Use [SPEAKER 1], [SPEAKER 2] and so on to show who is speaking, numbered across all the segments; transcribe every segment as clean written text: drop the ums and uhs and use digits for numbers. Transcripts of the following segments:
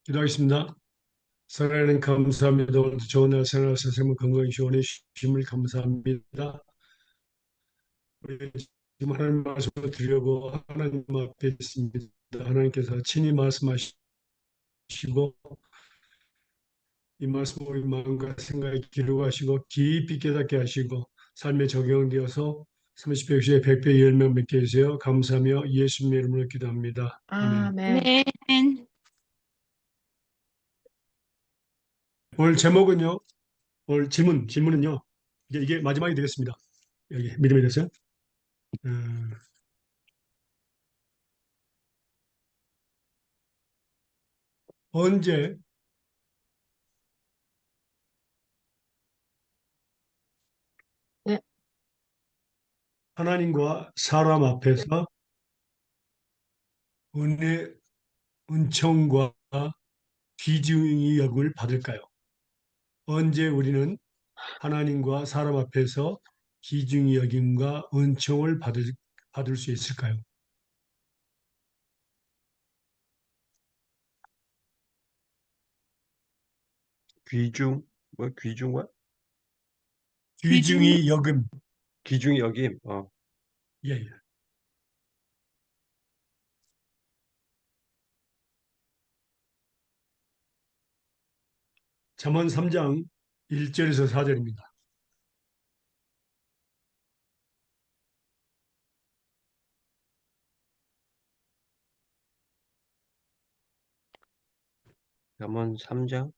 [SPEAKER 1] 기도하겠습니다. 살아나는 감사합니다. 오늘도 좋은 날 생활하셔서 생명 건강히 시원해 주심을 감사합니다. 우리 지금 하나님 말씀을 드리려고 하나님 앞에 있습니다. 하나님께서 친히 말씀하시고 이 말씀을 우리 마음과 생각에 기록하시고 깊이 깨닫게 하시고 삶에 적용되어서 30배, 60배, 100배, 10명 맺게 해주세요. 감사하며 예수님의 이름으로 기도합니다. 아멘.
[SPEAKER 2] 아멘.
[SPEAKER 3] 아멘.
[SPEAKER 1] 오늘 제목은요. 오늘 질문은요. 이게 마지막이 되겠습니다. 여기 믿음에 대해서. 언제
[SPEAKER 2] 네.
[SPEAKER 1] 하나님과 사람 앞에서 은혜, 은총과 귀중히 여김을 받을까요? 언제 우리는 하나님과 사람 앞에서 귀중히 여김과 은총을 받을 수 있을까요?
[SPEAKER 4] 귀중과?
[SPEAKER 3] 귀중,
[SPEAKER 1] 귀중히 여김.
[SPEAKER 4] 귀중히 여김.
[SPEAKER 1] 예, 예. 잠언 3장 1절에서 4절입니다.
[SPEAKER 4] 잠언 3장.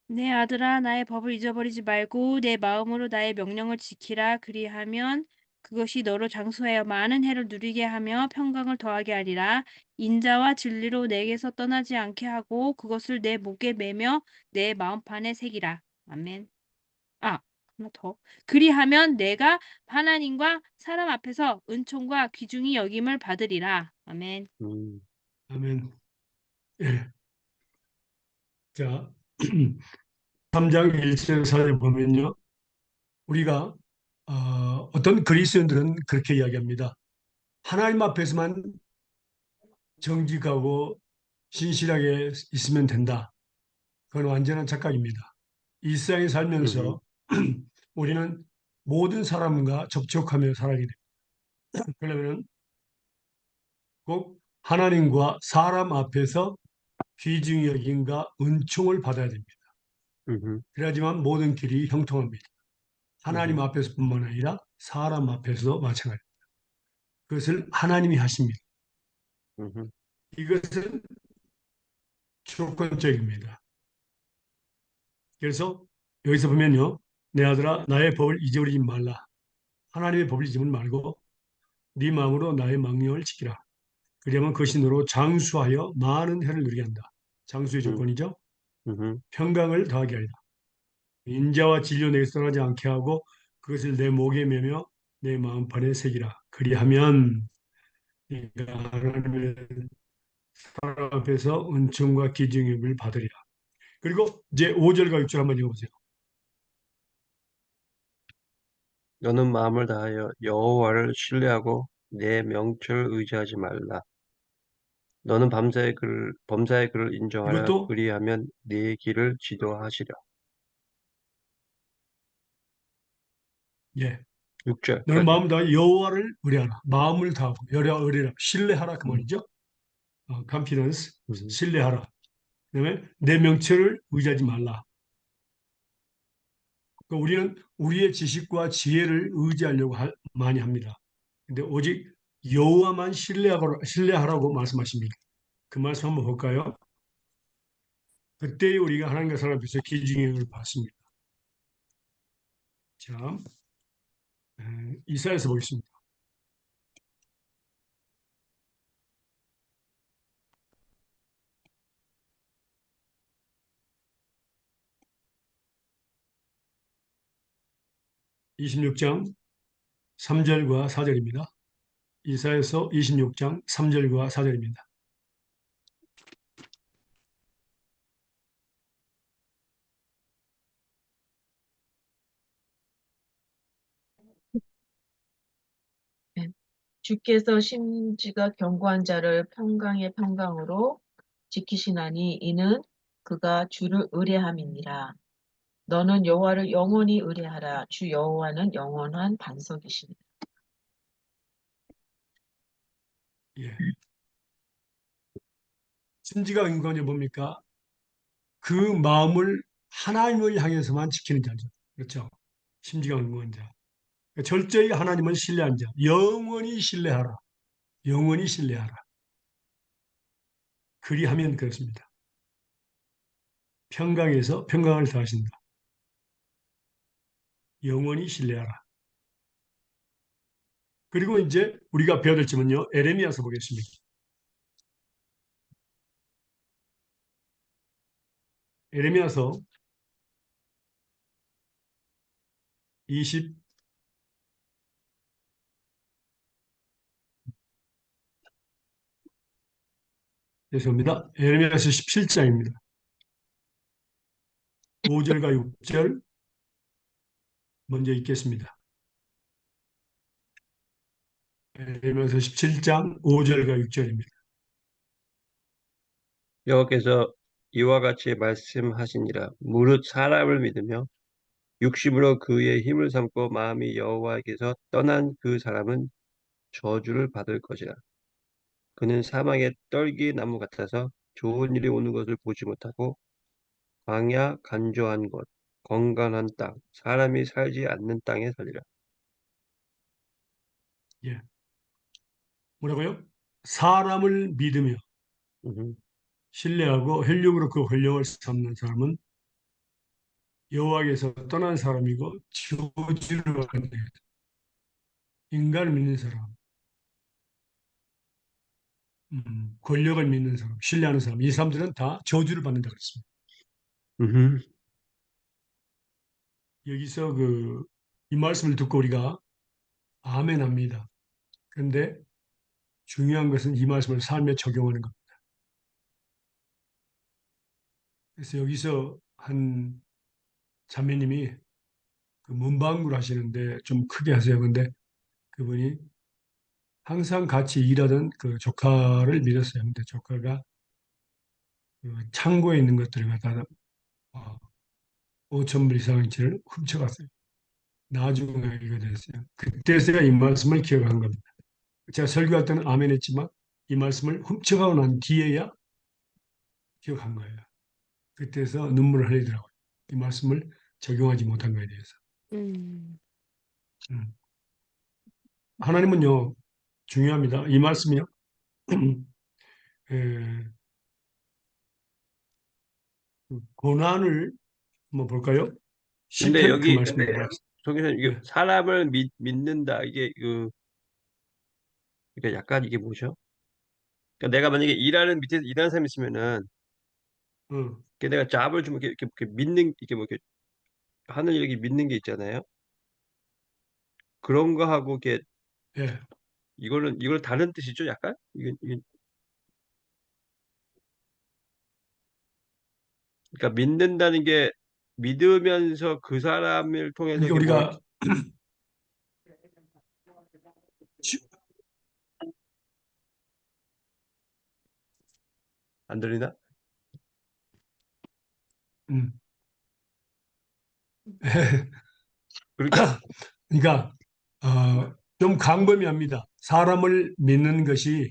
[SPEAKER 3] 내 아들아, 나의 법을 잊어버리지 말고 내 마음으로 나의 명령을 지키라. 그리하면 그것이 너로 장수하여 많은 해를 누리게 하며 평강을 더하게 하리라. 인자와 진리로 내게서 떠나지 않게 하고 그것을 내 목에 매며 내 마음판에 새기라. 아멘. 하나 더. 그리하면 내가 하나님과 사람 앞에서 은총과 귀중히 여김을 받으리라. 아멘.
[SPEAKER 1] 아멘. 예. 자, 3장 1절 4절 보면요. 우리가 어떤 그리스도인들은 그렇게 이야기합니다. 하나님 앞에서만 정직하고 신실하게 있으면 된다. 그건 완전한 착각입니다. 이 세상에
[SPEAKER 4] 음흠.
[SPEAKER 1] 살면서 우리는 모든 사람과 접촉하며 살아야 됩니다. 그러면 꼭 하나님과 사람 앞에서 귀중히 여김과 은총을 받아야 됩니다.
[SPEAKER 4] 음흠.
[SPEAKER 1] 그래야지만 모든 길이 형통합니다. 하나님
[SPEAKER 4] 음흠.
[SPEAKER 1] 앞에서뿐만 아니라 사람 앞에서도 마찬가지입니다. 그것을 하나님이 하십니다.
[SPEAKER 4] 음흠.
[SPEAKER 1] 이것은 조건적입니다. 그래서 여기서 보면요. 내 아들아 나의 법을 잊어버리지 말라. 하나님의 법을 잊으면 말고 네 마음으로 나의 망령을 지키라. 그리하면 그것이 너로 장수하여 많은 해를 누리게 한다. 장수의
[SPEAKER 4] 음.
[SPEAKER 1] 조건이죠.
[SPEAKER 4] 음흠.
[SPEAKER 1] 평강을 더하게 하리라. 인자와 진리로 내게 떠나지 않게 하고 그것을 내 목에 매며 내 마음판에 새기라. 그리하면 네가 하나님의 사랑 앞에서 은총과 기중임을 받으리라. 그리고 이제 5절과 6절 한번 읽어보세요.
[SPEAKER 4] 너는 마음을 다하여 여호와를 신뢰하고 내 명철을 의지하지 말라. 너는 범사의 글을 인정하라.
[SPEAKER 1] 이것도
[SPEAKER 4] 그리하면 네 길을 지도하시려.
[SPEAKER 1] 예, 너는
[SPEAKER 4] 6절까지.
[SPEAKER 1] 마음 다하여 여호와를 의뢰하라. 마음을 다하고 의뢰하라. 신뢰하라 그 말이죠. confidence,
[SPEAKER 4] 음흠.
[SPEAKER 1] 신뢰하라. 그다음에 내 명철을 의지하지 말라. 그러니까 우리는 우리의 지식과 지혜를 의지하려고 많이 합니다. 근데 오직 여호와만 신뢰하라고 말씀하십니다. 그 말씀 한번 볼까요? 그때 우리가 하나님과 사람 앞에서 기중형을 받습니다. 자, 이사야서 보겠습니다. (26장) 3절과 4절입니다. 이사야서 26장 3절과 4절입니다.
[SPEAKER 2] 주께서 심지가 견고한 자를 평강의 평강으로 지키시나니 이는 그가 주를 의뢰함이니라. 너는 여호와를 영원히 의뢰하라. 주 여호와는 영원한 반석이시니라.
[SPEAKER 1] 예. 심지가 인권이 뭡니까? 그 마음을 하나님을 향해서만 지키는 자죠. 그렇죠? 심지가 인권자. 절저히 하나님을 신뢰한 자. 영원히 신뢰하라. 영원히 신뢰하라. 그리하면 그렇습니다. 평강에서 평강을 더하신다. 영원히 신뢰하라. 그리고 이제 우리가 배워야 될 점은요. 에레미야서 보겠습니다. 에레미야서 20 죄송합니다. 에레미야서 17장입니다. 5절과 6절 먼저 읽겠습니다. 에레미야서 17장 5절과 6절입니다.
[SPEAKER 4] 여호와께서 이와 같이 말씀하시니라. 무릇 사람을 믿으며 육심으로 그의 힘을 삼고 마음이 여호와께서 떠난 그 사람은 저주를 받을 것이라. 그는 사막의 떨기나무 같아서 좋은 일이 오는 것을 보지 못하고 광야 간조한 곳, 건강한 땅, 사람이 살지 않는 땅에 살리라.
[SPEAKER 1] 예. 뭐라고요? 사람을 믿으며
[SPEAKER 4] 음,
[SPEAKER 1] 신뢰하고 혈육으로 그 권력을 삼는 사람은 여호와께서 떠난 사람이고 저주를 받는 인간을 믿는 사람, 권력을 믿는 사람, 신뢰하는 사람, 이 사람들은 다 저주를 받는다 그랬습니다.
[SPEAKER 4] 음,
[SPEAKER 1] 여기서 이 말씀을 듣고 우리가 아멘 합니다. 그런데 중요한 것은 이 말씀을 삶에 적용하는 것. 그래서 여기서 한 자매님이 그 문방구를 하시는데 좀 크게 하세요. 근데 그분이 항상 같이 일하던 그 조카를 믿었어요. 근데 조카가 그 창고에 있는 것들을 갖다가 5천 불 이상치를 훔쳐갔어요. 나중에 알게 됐어요. 그때서야 이 말씀을 기억한 겁니다. 제가 설교할 때는 아멘 했지만 이 말씀을 훔쳐가고 난 뒤에야 기억한 거예요. 그때서 눈물을 흘리더라고요. 이 말씀을 적용하지 못한 거에 대해서.
[SPEAKER 3] 음.
[SPEAKER 1] 음. 하나님은요, 중요합니다. 이 말씀이요. 에, 고난을 한번 볼까요?
[SPEAKER 4] 근데
[SPEAKER 1] 시편 그
[SPEAKER 4] 여기
[SPEAKER 1] 말씀 뭐라
[SPEAKER 4] 속에서 이게
[SPEAKER 1] 예,
[SPEAKER 4] 사람을 믿는다 이게 그러니까 약간 이게 뭐죠? 그러니까 내가 만약에 일하는 밑에서 일하는 사람이 있으면은
[SPEAKER 1] 어,
[SPEAKER 4] 내가 잡을 좀 이렇게 믿는 이렇게 뭐 이렇게 하늘 이렇게 믿는 게 있잖아요. 그런 거 하고 이게
[SPEAKER 1] 예.
[SPEAKER 4] 이걸 다른 뜻이죠, 약간? 이게 그러니까 믿는다는 게 믿으면서 그 사람을 통해서
[SPEAKER 1] 그러니까
[SPEAKER 4] 이게 뭘
[SPEAKER 1] 우리가 지-
[SPEAKER 4] 안 들리나?
[SPEAKER 1] 음,
[SPEAKER 4] 그러니까
[SPEAKER 1] 그러니까 좀 광범위합니다. 사람을 믿는 것이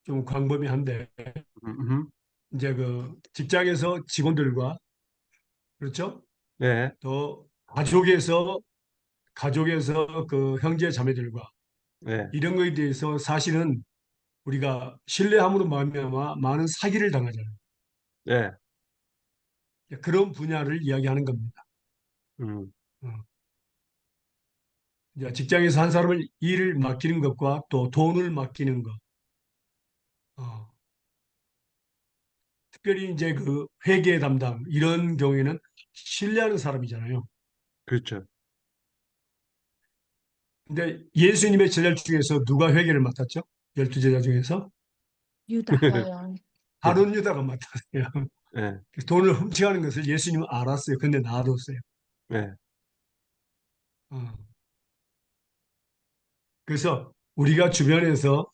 [SPEAKER 1] 좀 광범위한데
[SPEAKER 4] 음,
[SPEAKER 1] 이제 그 직장에서 직원들과 그렇죠?
[SPEAKER 4] 네,
[SPEAKER 1] 또 가족에서 그 형제 자매들과
[SPEAKER 4] 네,
[SPEAKER 1] 이런 거에 대해서 사실은 우리가 신뢰함으로 말미암아 많은 사기를 당하잖아요.
[SPEAKER 4] 네,
[SPEAKER 1] 그런 분야를 이야기하는 겁니다.
[SPEAKER 4] 음,
[SPEAKER 1] 어. 이제 직장에서 한 사람을 일을 맡기는 것과 또 돈을 맡기는 것, 어. 특별히 이제 그 회계 담당 이런 경우에는 신뢰하는 사람이잖아요.
[SPEAKER 4] 그렇죠.
[SPEAKER 1] 근데 예수님의 제자 중에서 누가 회계를 맡았죠? 12제자 중에서
[SPEAKER 3] 유다.
[SPEAKER 2] 저요.
[SPEAKER 1] 바론 유다가 맡았어요.
[SPEAKER 4] 네,
[SPEAKER 1] 돈을 훔쳐가는 것을 예수님은 알았어요. 근데 놔뒀어요.
[SPEAKER 4] 네,
[SPEAKER 1] 어. 그래서 우리가 주변에서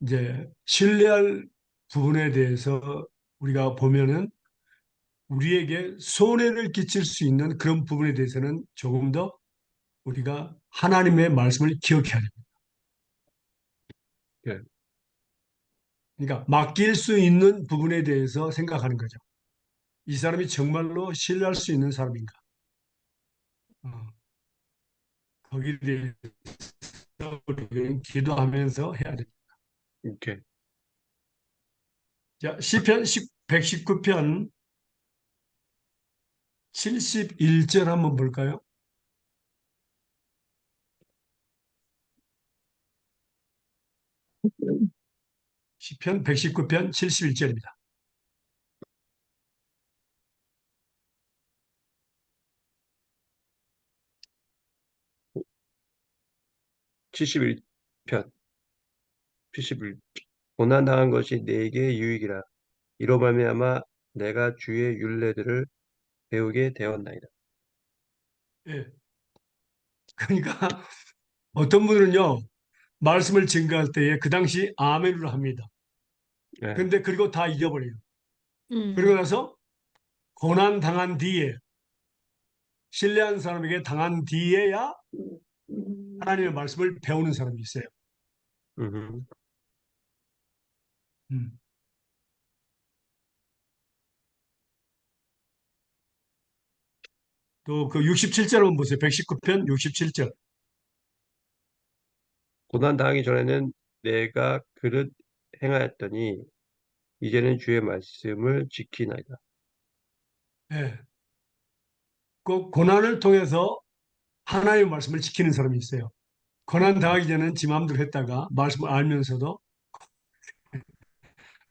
[SPEAKER 1] 이제 신뢰할 부분에 대해서 우리가 보면은 우리에게 손해를 끼칠 수 있는 그런 부분에 대해서는 조금 더 우리가 하나님의 말씀을 기억해야 됩니다.
[SPEAKER 4] 예.
[SPEAKER 1] 그러니까 맡길 수 있는 부분에 대해서 생각하는 거죠. 이 사람이 정말로 신뢰할 수 있는 사람인가? 어, 거기에 대해서 우리는 기도하면서 해야 됩니다.
[SPEAKER 4] 이렇게
[SPEAKER 1] 자, 시편 119편 71절 한번 볼까요? 시편 119편 71절입니다.
[SPEAKER 4] 71편 71 고난 당한 것이 내게 유익이라 이로 말미암아 내가 주의 율례들을 배우게 되었나이다.
[SPEAKER 1] 예. 그러니까 어떤 분은요, 말씀을 증거할 때에 그 당시 아멘을 합니다.
[SPEAKER 4] 예.
[SPEAKER 1] 근데 그리고 다 잊어버려요. 그러고
[SPEAKER 3] 음,
[SPEAKER 1] 나서 고난 당한 뒤에, 신뢰한 사람에게 당한 뒤에야 하나님의 말씀을 배우는 사람이 있어요.
[SPEAKER 4] 음,
[SPEAKER 1] 음. 또 그 67절 한번 보세요. 119편 67절.
[SPEAKER 4] 고난 당하기 전에는 내가 그릇 행하였더니 이제는 주의 말씀을 지키나이다.
[SPEAKER 1] 예. 그 고난을 통해서 하나님의 말씀을 지키는 사람이 있어요. 고난 당하기 전에는 지 마음대로 했다가 말씀을 알면서도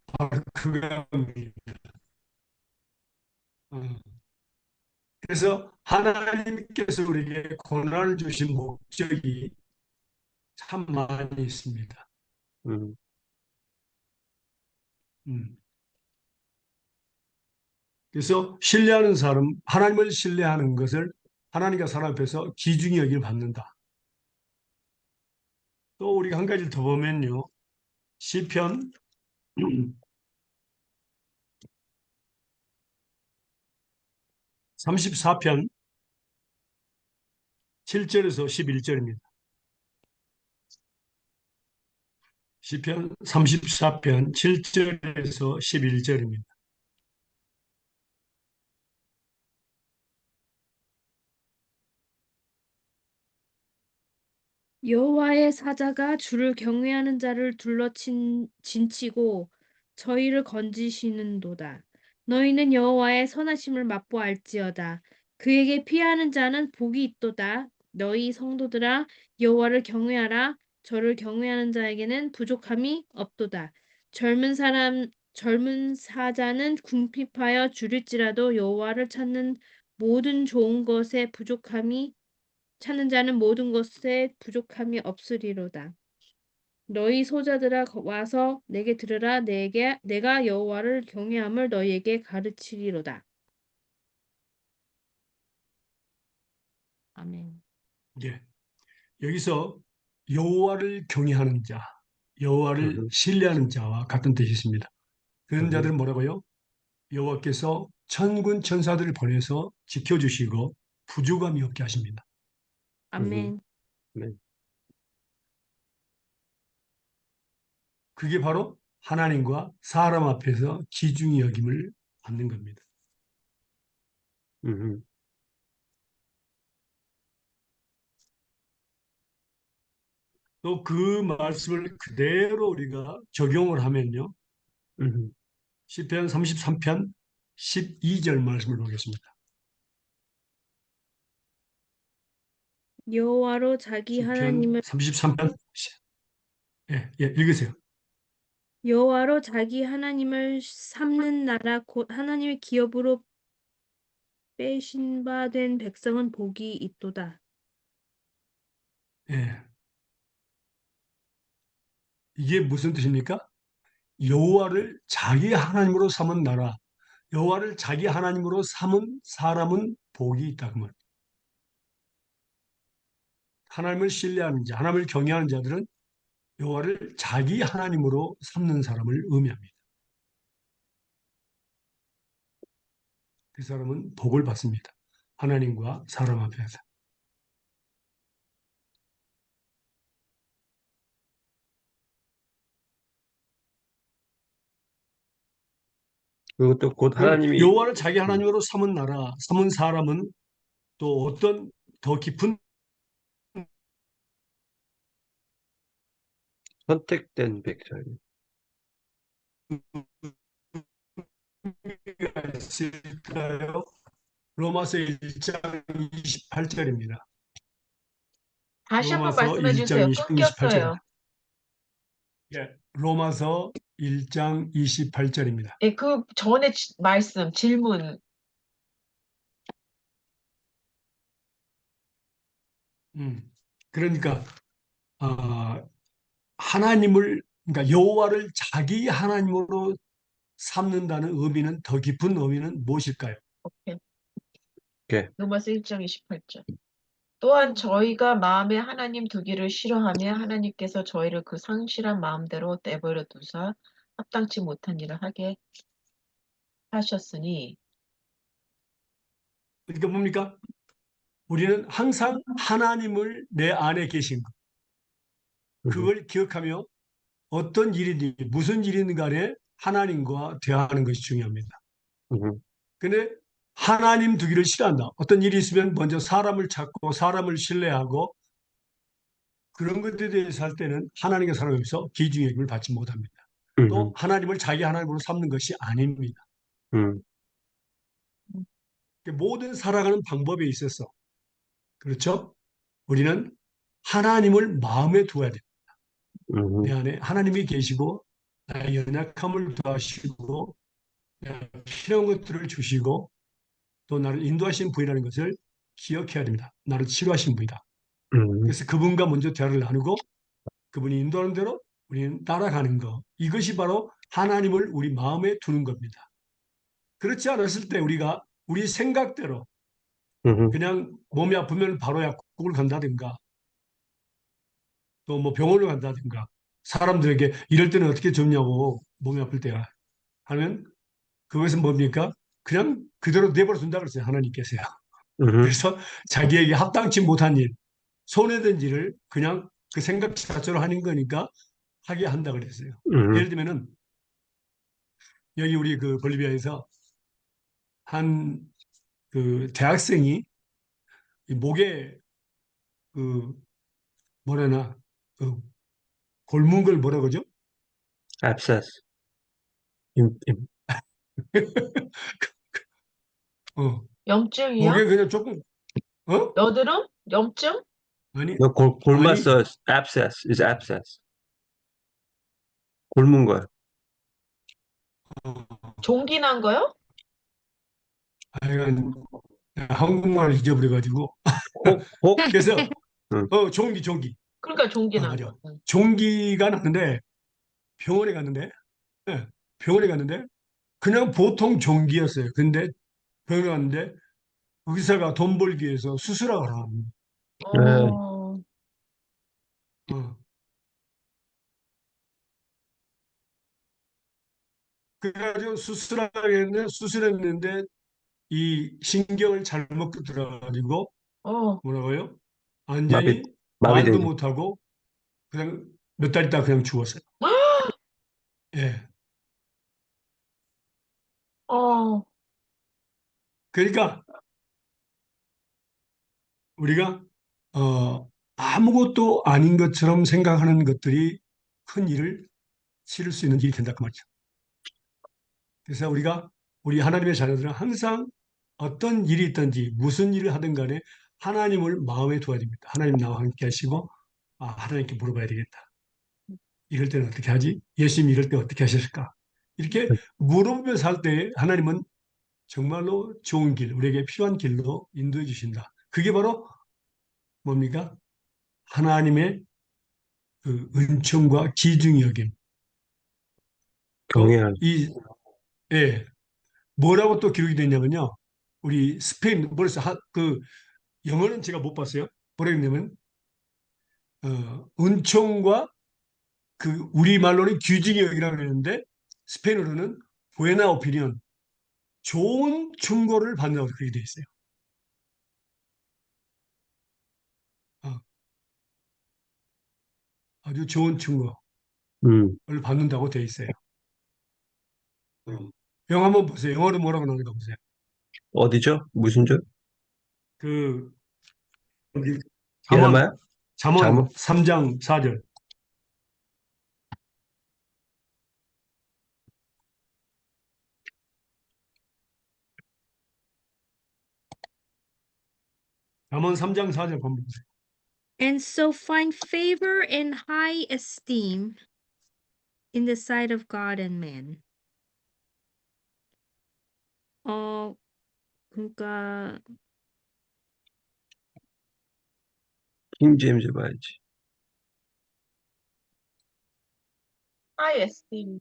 [SPEAKER 1] 바로 그가 어. 그래서 하나님께서 우리에게 고난을 주신 목적이 참 많이 있습니다.
[SPEAKER 4] 음,
[SPEAKER 1] 음. 그래서 신뢰하는 사람, 하나님을 신뢰하는 것을 하나님과 사람 앞에서 귀중히 여기를 받는다. 또 우리가 한 가지 더 보면요. 시편 34편 7절에서 11절입니다. 시편 34편 7절에서 11절입니다.
[SPEAKER 3] 여호와의 사자가 주를 경외하는 자를 진치고 저희를 건지시는도다. 너희는 여호와의 선하심을 맛보알지어다. 그에게 피하는 자는 복이 있도다. 너희 성도들아 여호와를 경외하라. 저를 경외하는 자에게는 부족함이 없도다. 젊은 사자는 궁핍하여 줄일지라도 여호와를 찾는 자는 모든 것에 부족함이 없으리로다. 너희 소자들아 와서 내게 들으라. 내가 여호와를 경외함을 너희에게 가르치리로다. 아멘.
[SPEAKER 1] 예. 여기서 여호와를 경외하는 자, 여호와를
[SPEAKER 4] 음,
[SPEAKER 1] 신뢰하는 자와 같은 뜻이 있습니다. 그런
[SPEAKER 4] 음,
[SPEAKER 1] 자들은 뭐라고요? 여호와께서 천군 천사들을 보내서 지켜주시고 부족함이 없게 하십니다.
[SPEAKER 4] 음,
[SPEAKER 3] 아멘.
[SPEAKER 4] 네.
[SPEAKER 1] 그게 바로 하나님과 사람 앞에서 귀중히 여김을 받는 겁니다.
[SPEAKER 4] 음,
[SPEAKER 1] 또 그 말씀을 그대로 우리가 적용을 하면요.
[SPEAKER 4] 음,
[SPEAKER 1] 시편 33편 12절 말씀을 보겠습니다.
[SPEAKER 3] 여호와로 자기
[SPEAKER 1] 시편
[SPEAKER 3] 하나님을
[SPEAKER 1] 33편 읽으세요.
[SPEAKER 3] 여호와로 자기 하나님을 삼는 나라 곧 하나님의 기업으로 빼신 바 된 백성은 복이 있도다.
[SPEAKER 1] 예. 이게 무슨 뜻입니까? 여호와를 자기 하나님으로 삼은 나라, 여호와를 자기 하나님으로 삼은 사람은 복이 있다 그 말. 하나님을 신뢰하는 자, 하나님을 경외하는 자들은 여호와를 자기 하나님으로 삼는 사람을 의미합니다. 그 사람은 복을 받습니다. 하나님과 사람 앞에서.
[SPEAKER 4] 그리고 또 곧
[SPEAKER 1] 그러면
[SPEAKER 4] 하나님이
[SPEAKER 1] 여호와를 자기 하나님으로 삼은 나라, 삼은 사람은 또 어떤 더 깊은
[SPEAKER 4] 선택된 백성입니다.
[SPEAKER 1] 의미가 있을까요? 로마서 1장 28절입니다.
[SPEAKER 2] 다시 한번
[SPEAKER 1] 로마서
[SPEAKER 2] 말씀해
[SPEAKER 1] 1장
[SPEAKER 2] 주세요.
[SPEAKER 1] 28절입니다.
[SPEAKER 2] 끊겼어요.
[SPEAKER 1] 예, 로마서 1장 28절입니다.
[SPEAKER 2] 예, 그 전에 말씀, 질문.
[SPEAKER 1] 그러니까 아, 하나님을 그러니까 여호와를 자기 하나님으로 삼는다는 의미는 더 깊은 의미는 무엇일까요?
[SPEAKER 2] 오케이.
[SPEAKER 4] 예.
[SPEAKER 2] 로마서 1장 28절. 또한 저희가 마음에 하나님 두기를 싫어하며 하나님께서 저희를 그 상실한 마음대로 내버려 두사 합당치 못한 일을 하게 하셨으니
[SPEAKER 1] 그러니까 뭡니까? 우리는 항상 하나님을 내 안에 계신 것,
[SPEAKER 4] 음,
[SPEAKER 1] 그걸 기억하며 어떤 일이든 무슨 일이든 간에 하나님과 대화하는 것이 중요합니다.
[SPEAKER 4] 음,
[SPEAKER 1] 근데 하나님 두기를 싫어한다. 어떤 일이 있으면 먼저 사람을 찾고 사람을 신뢰하고 그런 것들에 대해서 할 때는 하나님과 사람에서 기중의 여김을 받지 못합니다. 또
[SPEAKER 4] 음,
[SPEAKER 1] 하나님을 자기 하나님으로 삼는 것이 아닙니다.
[SPEAKER 4] 음,
[SPEAKER 1] 모든 살아가는 방법에 있어서 그렇죠? 우리는 하나님을 마음에 두어야 돼요. 내
[SPEAKER 4] 음,
[SPEAKER 1] 안에 하나님이 계시고 나의 연약함을 도와주시고 내가 필요한 것들을 주시고 또 나를 인도하신 분이라는 것을 기억해야 됩니다. 나를 치료하신 분이다.
[SPEAKER 4] 음,
[SPEAKER 1] 그래서 그분과 먼저 대화를 나누고 그분이 인도하는 대로 우리는 따라가는 거. 이것이 바로 하나님을 우리 마음에 두는 겁니다. 그렇지 않았을 때 우리가 우리 생각대로
[SPEAKER 4] 음,
[SPEAKER 1] 그냥 몸이 아프면 바로 약국을 간다든가 또 뭐 병원을 간다든가 사람들에게 이럴 때는 어떻게 좋냐고 몸이 아플 때가 하면 그것은 뭡니까? 그냥 그대로 내버려 둔다 그랬어요. 하나님께서요.
[SPEAKER 4] 음,
[SPEAKER 1] 그래서 자기에게 합당치 못한 일, 손해된 일을 그냥 그 생각 자체로 하는 거니까 하게 한다 그랬어요. 예를
[SPEAKER 4] 음,
[SPEAKER 1] 들면은 여기 우리 그 볼리비아에서 한 그 대학생이 이 목에 그 뭐라나 그 골문 걸 뭐라 그러죠?
[SPEAKER 4] abscess.
[SPEAKER 1] 어, 목에
[SPEAKER 2] 염증이요?
[SPEAKER 1] 그냥 조금 어?
[SPEAKER 2] 여드름? 염증?
[SPEAKER 1] 아니
[SPEAKER 4] 너
[SPEAKER 1] 아니
[SPEAKER 4] 골맞서 abscess is abscess. 굶은 거야.
[SPEAKER 1] 어,
[SPEAKER 2] 종기 난 거요?
[SPEAKER 1] 하여간 한국말을 잊어버려가지고
[SPEAKER 4] 혹?
[SPEAKER 1] 그래서
[SPEAKER 4] 응.
[SPEAKER 1] 종기
[SPEAKER 2] 그러니까 종기 난
[SPEAKER 1] 맞아
[SPEAKER 2] 거. 응.
[SPEAKER 1] 종기가 났는데 병원에 갔는데 예, 병원에 갔는데 그냥 보통 종기였어요. 근데 병원에 갔는데 의사가 돈 벌기 위해서 수술하라고
[SPEAKER 4] 네.
[SPEAKER 2] 어,
[SPEAKER 1] 어. 그래가지고 수술하겠는데 수술했는데 이 신경을 잘못 들어가지고
[SPEAKER 2] 어,
[SPEAKER 1] 뭐라고요?
[SPEAKER 4] 마비,
[SPEAKER 1] 완전히 말도
[SPEAKER 4] 마비되죠.
[SPEAKER 1] 못하고 그냥 몇 달 있다 그냥 죽었어요. 예.
[SPEAKER 2] 어,
[SPEAKER 1] 그러니까 우리가 아무것도 아닌 것처럼 생각하는 것들이 큰 일을 치를 수 있는 일이 된다 그 말이죠. 그래서 우리가 우리 하나님의 자녀들은 항상 어떤 일이 있든지 무슨 일을 하든 간에 하나님을 마음에 두어야 됩니다. 하나님 나와 함께 하시고 하나님께 물어봐야 되겠다. 이럴 때는 어떻게 하지? 예수님 이럴 때 어떻게 하셨을까? 이렇게 물어보면서 할 때 하나님은 정말로 좋은 길, 우리에게 필요한 길로 인도해 주신다. 그게 바로 뭡니까? 하나님의 그 은총과 기중의 여김. 또
[SPEAKER 4] 경외할.
[SPEAKER 1] 예, 뭐라고 또 기록이 됐냐면요. 우리 스페인, 뭐랬어? 그 영어는 제가 못 봤어요. 뭐라 했냐면 은총과 그 우리말로는 귀중히 여기라고 그러는데 스페인어로는 부에나 오피니언, 좋은 충고를 받는다고 그렇게 돼 있어요. 어, 아주 좋은 충고를
[SPEAKER 4] 음.
[SPEAKER 1] 받는다고 돼 있어요. 영어 한번 보세요. 영어로 뭐라고 나오는가 보세요.
[SPEAKER 4] 어디죠? 무슨 절?
[SPEAKER 1] 그 여기 잠언
[SPEAKER 4] 예레마야?
[SPEAKER 1] 잠언
[SPEAKER 4] 잠언?
[SPEAKER 1] 3장 4절. 잠언 3장 4절 한번 보세요.
[SPEAKER 3] And so find favor and high esteem in the sight of God and man. 그러니까
[SPEAKER 4] 킹제임스 봐야지.
[SPEAKER 2] high esteem.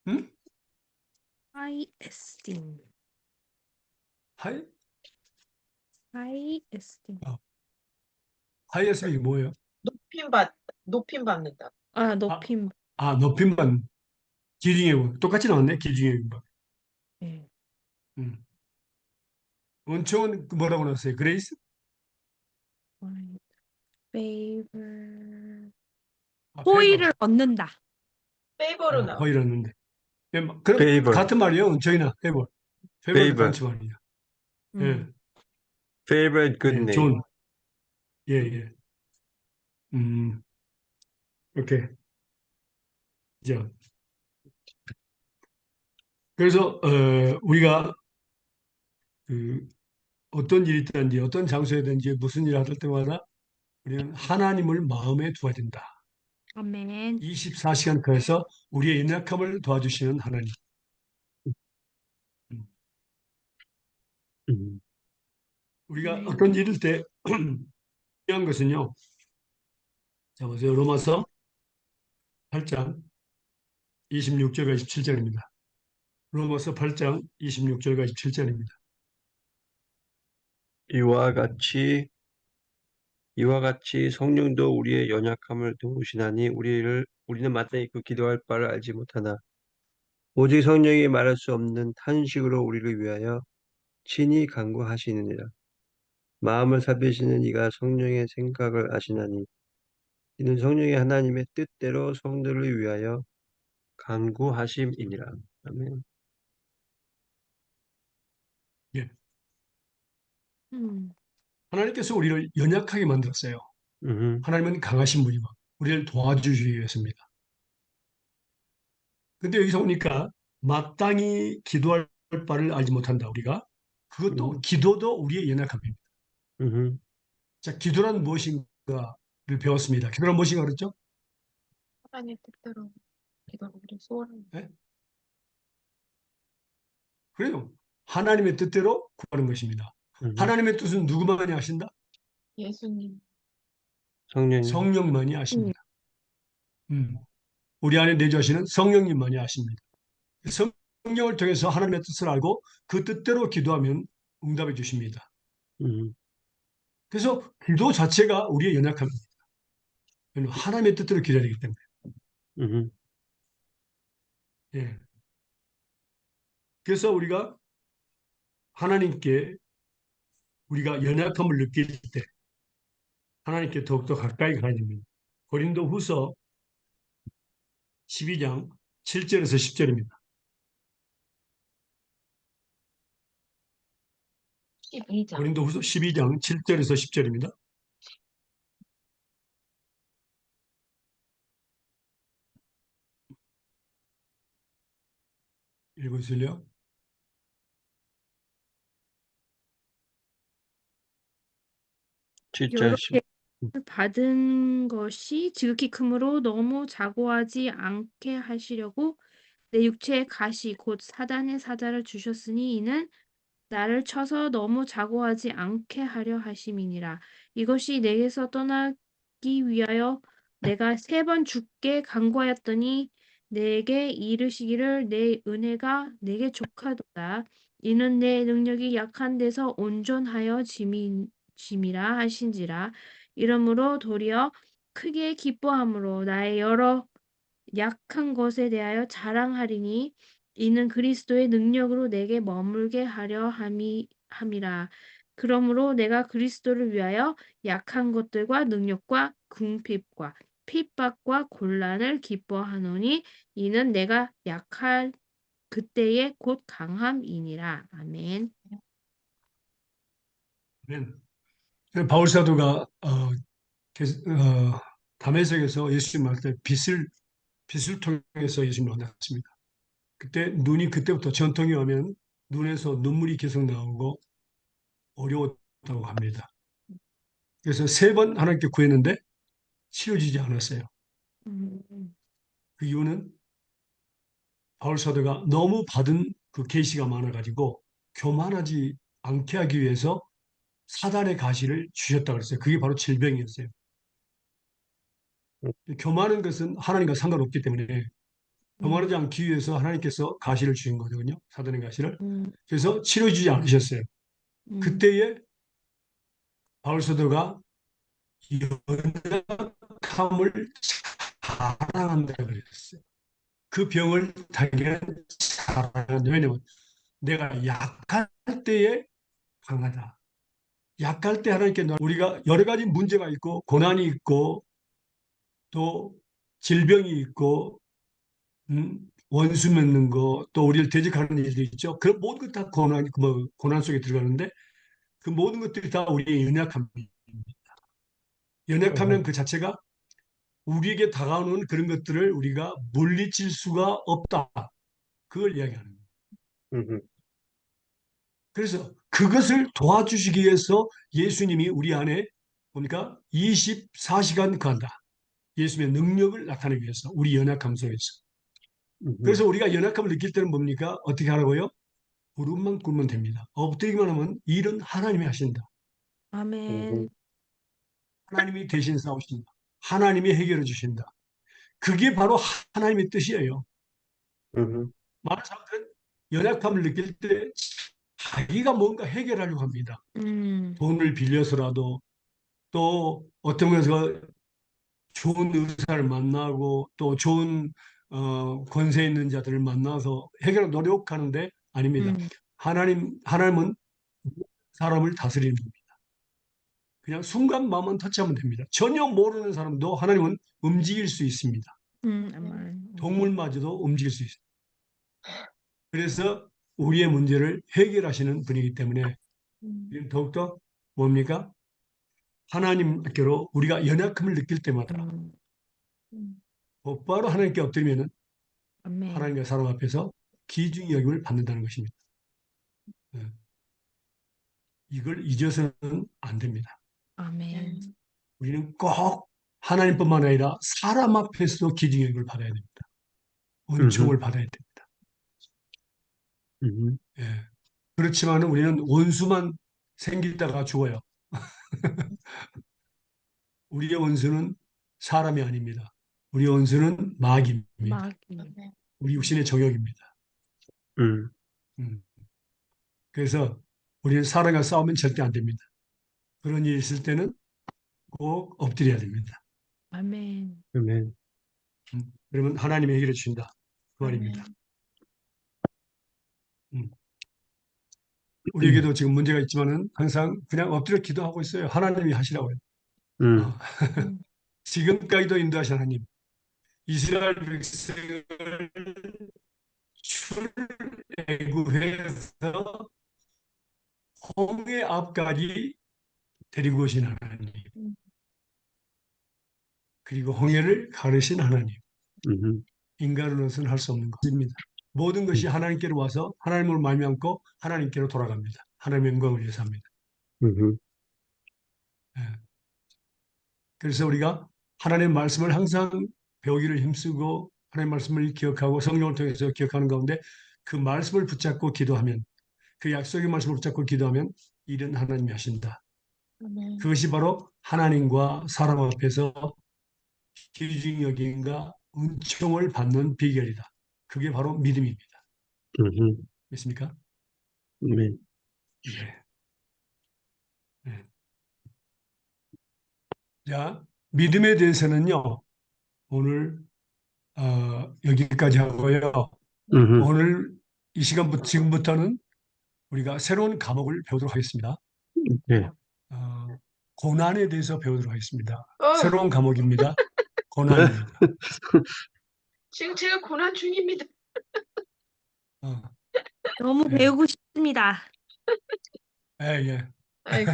[SPEAKER 1] 응?
[SPEAKER 3] high esteem.
[SPEAKER 1] 하이
[SPEAKER 3] high esteem.
[SPEAKER 1] 하이에스이 뭐예요?
[SPEAKER 2] 높임 받는다.
[SPEAKER 3] 아,
[SPEAKER 1] 아,
[SPEAKER 3] 높임.
[SPEAKER 1] 높임만 기중의 군 똑같이 나왔네. 기중의 군.
[SPEAKER 3] 네.
[SPEAKER 1] 원청은 뭐라고 나왔어요? 그레이스?
[SPEAKER 3] find favor.
[SPEAKER 1] 페이버.
[SPEAKER 3] 호의를 얻는다.
[SPEAKER 2] 페이버로 나와.
[SPEAKER 1] 허이랐는데. 그럼
[SPEAKER 4] Favor.
[SPEAKER 1] 같은 말이에요. 원청이나 페이버. 페이버도
[SPEAKER 4] Favor.
[SPEAKER 1] 같이 말이에요. 예,
[SPEAKER 3] 음.
[SPEAKER 4] Favor and good
[SPEAKER 1] 예,
[SPEAKER 4] name.
[SPEAKER 1] 좋은. 예, 예. 오케이. 자, 그래서 우리가 그 어떤 일이 있든지 어떤 장소에든지 무슨 일을 할 때마다 우리는 하나님을 마음에 두어야 된다.
[SPEAKER 3] 아멘.
[SPEAKER 1] 24시간 그래서 우리의 연약함을 도와주시는 하나님. 음,
[SPEAKER 4] 음.
[SPEAKER 1] 우리가 어떤 일일 때 중요한 것은요. 자, 보세요. 로마서 8장 26절과 27절입니다. 로마서 8장 26절과 27절입니다.
[SPEAKER 4] 이와 같이 성령도 우리의 연약함을 도우시나니 우리는 마땅히 그 기도할 바를 알지 못하나 오직 성령이 말할 수 없는 탄식으로 우리를 위하여 친히 간구하시느니라. 마음을 살피시는 이가 성령의 생각을 아시나니 이는 성령이 하나님의 뜻대로 성도를 위하여 간구하심이니라. 아멘.
[SPEAKER 1] 예.
[SPEAKER 3] 음.
[SPEAKER 1] 하나님께서 우리를 연약하게 만들었어요.
[SPEAKER 4] 음.
[SPEAKER 1] 하나님은 강하신 분이고 우리를 도와주시기 위해서입니다. 근데 여기서 보니까 마땅히 기도할 바를 알지 못한다 우리가. 그것도 기도도 우리의 연약함입니다.
[SPEAKER 4] 음.
[SPEAKER 1] 자, 기도란 무엇인가를 배웠습니다. 기도란 무엇인가 그랬죠?
[SPEAKER 2] 하나님 뜻대로 기도를 우리 소원을
[SPEAKER 1] 네? 그래요. 하나님의 뜻대로 구하는 것입니다.
[SPEAKER 4] 음.
[SPEAKER 1] 하나님의 뜻은 누구만이 아신다?
[SPEAKER 2] 예수님.
[SPEAKER 4] 성령님.
[SPEAKER 1] 성령만이 아십니다. 우리 안에 내주하시는 성령님만이 아십니다. 성령을 통해서 하나님의 뜻을 알고 그 뜻대로 기도하면 응답해 주십니다.
[SPEAKER 4] 음.
[SPEAKER 1] 그래서 기도 자체가 우리의 연약함입니다. 하나님의 뜻대로 기도해야 되기 때문에.
[SPEAKER 4] 음.
[SPEAKER 1] 예. 그래서 우리가 하나님께 우리가 연약함을 느낄 때 하나님께 더욱더 가까이 가야 됩니다. 고린도 후서 12장 7절에서 10절입니다.
[SPEAKER 2] 12장.
[SPEAKER 1] 고린도 후서 12장 7절에서 10절입니다. 읽으실래요?
[SPEAKER 3] 여러
[SPEAKER 4] 7절.
[SPEAKER 3] 계명을 받은 것이 지극히 크므로 너무 자고하지 않게 하시려고 내 육체의 가시 곧 사단의 사자를 주셨으니 이는 나를 쳐서 너무 자고하지 않게 하려 하심이니라. 이것이 내게서 떠나기 위하여 내가 3번 주께 간구하였더니 내게 이르시기를 내 은혜가 내게 족하도다. 이는 내 능력이 약한 데서 온전하여 짐이라 하신지라. 이러므로 도리어 크게 기뻐함으로 나의 여러 약한 것에 대하여 자랑하리니 이는 그리스도의 능력으로 내게 머물게 하려 함이라. 그러므로 내가 그리스도를 위하여 약한 것들과 능력과 궁핍과 핍박과 곤란을 기뻐하노니 이는 내가 약할 그때의 곧 강함이니라. 아멘.
[SPEAKER 1] 아멘. 바울 사도가 다메섹에서 예수님 만날 때 빛을 통해서 예수님을 만났습니다. 그때 눈이 그때부터 전통이 오면 눈에서 눈물이 계속 나오고 어려웠다고 합니다. 그래서 3번 하나님께 구했는데 치료지지 않았어요.
[SPEAKER 3] 음,
[SPEAKER 1] 그 이유는 바울 사도가 너무 받은 그 계시가 많아가지고 교만하지 않게 하기 위해서 사단의 가시를 주셨다 그랬어요. 그게 바로 질병이었어요. 교만한 것은 하나님과 상관없기 때문에 교만하지 않기 위해서 하나님께서 가시를 주신 거거든요. 사단의 가시를.
[SPEAKER 3] 음,
[SPEAKER 1] 그래서 치료주지 않으셨어요.
[SPEAKER 3] 음,
[SPEAKER 1] 그때에 바울 사도가 연약함을 자랑한다 그랬어요. 그 병을 당연히 자랑한다. 왜냐면 내가 약할 때에 강하다. 약할 때 하나님께 우리가 여러 가지 문제가 있고 고난이 있고 또 질병이 있고 원수 맺는 거 또 우리를 대적하는 일도 있죠. 그 모든 것 다 고난 속에 들어가는데 그 모든 것들이 다 우리의 연약함입니다. 연약하면 그 자체가 우리에게 다가오는 그런 것들을 우리가 물리칠 수가 없다. 그걸 이야기하는 거예요.
[SPEAKER 4] 음,
[SPEAKER 1] 그래서 그것을 도와주시기 위해서 예수님이 우리 안에 뭡니까? 24시간 거한다. 예수님의 능력을 나타내기 위해서 우리 연약함 속에서.
[SPEAKER 4] 음,
[SPEAKER 1] 그래서 우리가 연약함을 느낄 때는 뭡니까? 어떻게 하라고요? 무릎만 꿇으면 됩니다. 엎드리기만 하면 일은 하나님이 하신다.
[SPEAKER 3] 아멘.
[SPEAKER 1] 하나님이 대신 싸우신다. 하나님이 해결해 주신다. 그게 바로 하나님의 뜻이에요.
[SPEAKER 4] 음,
[SPEAKER 1] 많은 사람들은 연약함을 느낄 때 자기가 뭔가 해결하려고 합니다.
[SPEAKER 3] 음,
[SPEAKER 1] 돈을 빌려서라도 또 어떤 것에서 좋은 의사를 만나고 또 좋은 권세 있는 자들을 만나서 해결 노력하는데 아닙니다.
[SPEAKER 3] 음,
[SPEAKER 1] 하나님은 사람을 다스리는 겁니다. 그냥 순간 마음만 터치하면 됩니다. 전혀 모르는 사람도 하나님은 움직일 수 있습니다.
[SPEAKER 3] 아멘.
[SPEAKER 1] 동물마저도 움직일 수 있습니다. 그래서 우리의 문제를 해결하시는 분이기 때문에 더욱더 뭡니까? 하나님께로 우리가 연약함을 느낄 때마다
[SPEAKER 3] 음,
[SPEAKER 1] 곧바로 하나님께 엎드리면
[SPEAKER 3] 아멘.
[SPEAKER 1] 하나님과 사람 앞에서 기중의 여김을 받는다는 것입니다. 예. 이걸 잊어서는 안 됩니다.
[SPEAKER 3] 아멘.
[SPEAKER 1] 우리는 꼭 하나님뿐만 아니라 사람 앞에서도 기중의 여김을 받아야 됩니다.
[SPEAKER 4] 음,
[SPEAKER 1] 은총을 받아야 됩니다.
[SPEAKER 4] 음,
[SPEAKER 1] 예. 그렇지만 우리는 원수만 생기다가 죽어요. 우리의 원수는 사람이 아닙니다. 우리의 원수는 마귀입니다.
[SPEAKER 3] 마귀.
[SPEAKER 1] 우리 육신의 정욕입니다.
[SPEAKER 4] 음,
[SPEAKER 1] 음. 그래서 우리는 사람과 싸우면 절대 안 됩니다. 그런 일이 있을 때는 꼭 엎드려야 됩니다.
[SPEAKER 3] 아멘.
[SPEAKER 4] 아멘.
[SPEAKER 1] 그러면 하나님이 해결해 주신다. 그 말입니다. 음. 우리에게도 지금 문제가 있지만은 항상 그냥 엎드려 기도하고 있어요. 하나님이 하시라고요.
[SPEAKER 4] 음,
[SPEAKER 1] 어. 지금까지도 인도하신 하나님, 이스라엘 백성을 출애굽해서 홍해 앞까지 데리고 오신 하나님, 그리고 홍해를 가르신 하나님,
[SPEAKER 4] 음,
[SPEAKER 1] 인간으로서는 할 수 없는 것입니다. 모든 것이 하나님께로 와서 하나님을 말미암고 하나님께로 돌아갑니다. 하나님의 영광을 위해서 합니다.
[SPEAKER 4] 음,
[SPEAKER 1] 예. 그래서 우리가 하나님의 말씀을 항상 배우기를 힘쓰고 하나님의 말씀을 기억하고 성령을 통해서 기억하는 가운데 그 말씀을 붙잡고 기도하면 그 약속의 말씀을 붙잡고 기도하면 일은 하나님이 하신다. 그것이 바로 하나님과 사람 앞에서 기준이 여김과 은총을 받는 비결이다. 그게 바로 믿음입니다. 믿습니까?
[SPEAKER 4] 아멘.
[SPEAKER 1] 네. 네. 자, 믿음에 대해서는요, 오늘 여기까지 하고요.
[SPEAKER 4] 음,
[SPEAKER 1] 오늘 이 시간부터 지금부터는 우리가 새로운 과목을 배우도록 하겠습니다.
[SPEAKER 4] 네.
[SPEAKER 1] 어, 고난에 대해서 배우도록 하겠습니다.
[SPEAKER 2] 어,
[SPEAKER 1] 새로운 과목입니다. 고난입니다.
[SPEAKER 2] 지금 제가 고난 중입니다.
[SPEAKER 1] 어,
[SPEAKER 3] 너무
[SPEAKER 1] 예,
[SPEAKER 3] 배우고 싶습니다.
[SPEAKER 1] 예, 예.
[SPEAKER 2] 아이고.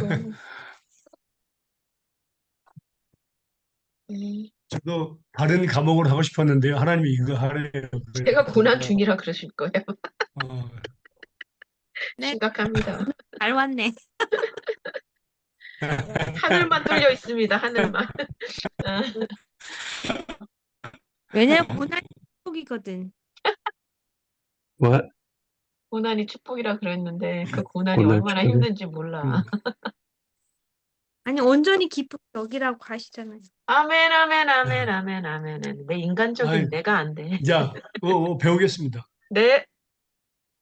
[SPEAKER 1] 저도 다른 과목을 하고 싶었는데요. 하나님이 이거 하래요.
[SPEAKER 2] 제가 고난
[SPEAKER 1] 그래서
[SPEAKER 2] 중이라 그러실 거예요.
[SPEAKER 1] 어,
[SPEAKER 3] 네,
[SPEAKER 2] 심각합니다.
[SPEAKER 3] 잘 왔네.
[SPEAKER 2] 하늘만 뚫려 있습니다. 하늘만. 아,
[SPEAKER 3] 왜냐면 고난이 축복이거든.
[SPEAKER 4] 뭐,
[SPEAKER 2] 고난이 축복이라 그랬는데 그 고난이
[SPEAKER 4] 고난
[SPEAKER 2] 얼마나
[SPEAKER 4] 축복이.
[SPEAKER 2] 힘든지 몰라.
[SPEAKER 3] 아니 온전히 기쁜 여기라고 하시잖아요.
[SPEAKER 2] 아멘, 아멘, 아멘, 아멘, 아멘. 내 인간적인
[SPEAKER 1] 아이,
[SPEAKER 2] 내가 안 돼.
[SPEAKER 1] 자, 배우겠습니다.
[SPEAKER 2] 네.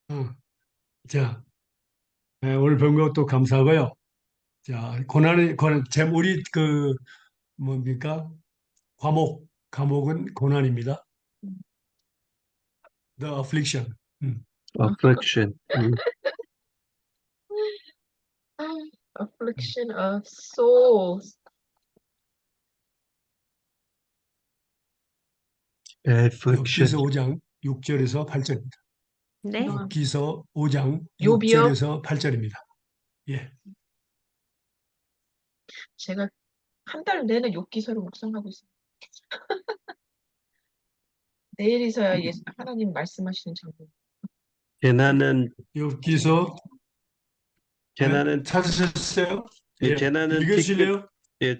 [SPEAKER 1] 어, 자, 오늘 배운 것도 감사하고요. 자, 우리 뭡니까? 과목은 고난입니다. The affliction. 음,
[SPEAKER 4] affliction.
[SPEAKER 2] Affliction of souls.
[SPEAKER 4] affliction.
[SPEAKER 1] 욥기서 5장 6절에서 8절입니다.
[SPEAKER 3] 네.
[SPEAKER 1] 욥기서 5장
[SPEAKER 2] 욥이요?
[SPEAKER 1] 6절에서 8절입니다. 예.
[SPEAKER 2] 제가 한 달 내내 욥 기서를 묵상하고 있습니다. 내일이서야 하나님 말씀하시는 장면.
[SPEAKER 4] 재난은,
[SPEAKER 1] 욥기서
[SPEAKER 4] 재난은,
[SPEAKER 1] 찾으셨어요?
[SPEAKER 4] 예,
[SPEAKER 1] 예. 읽으실래요?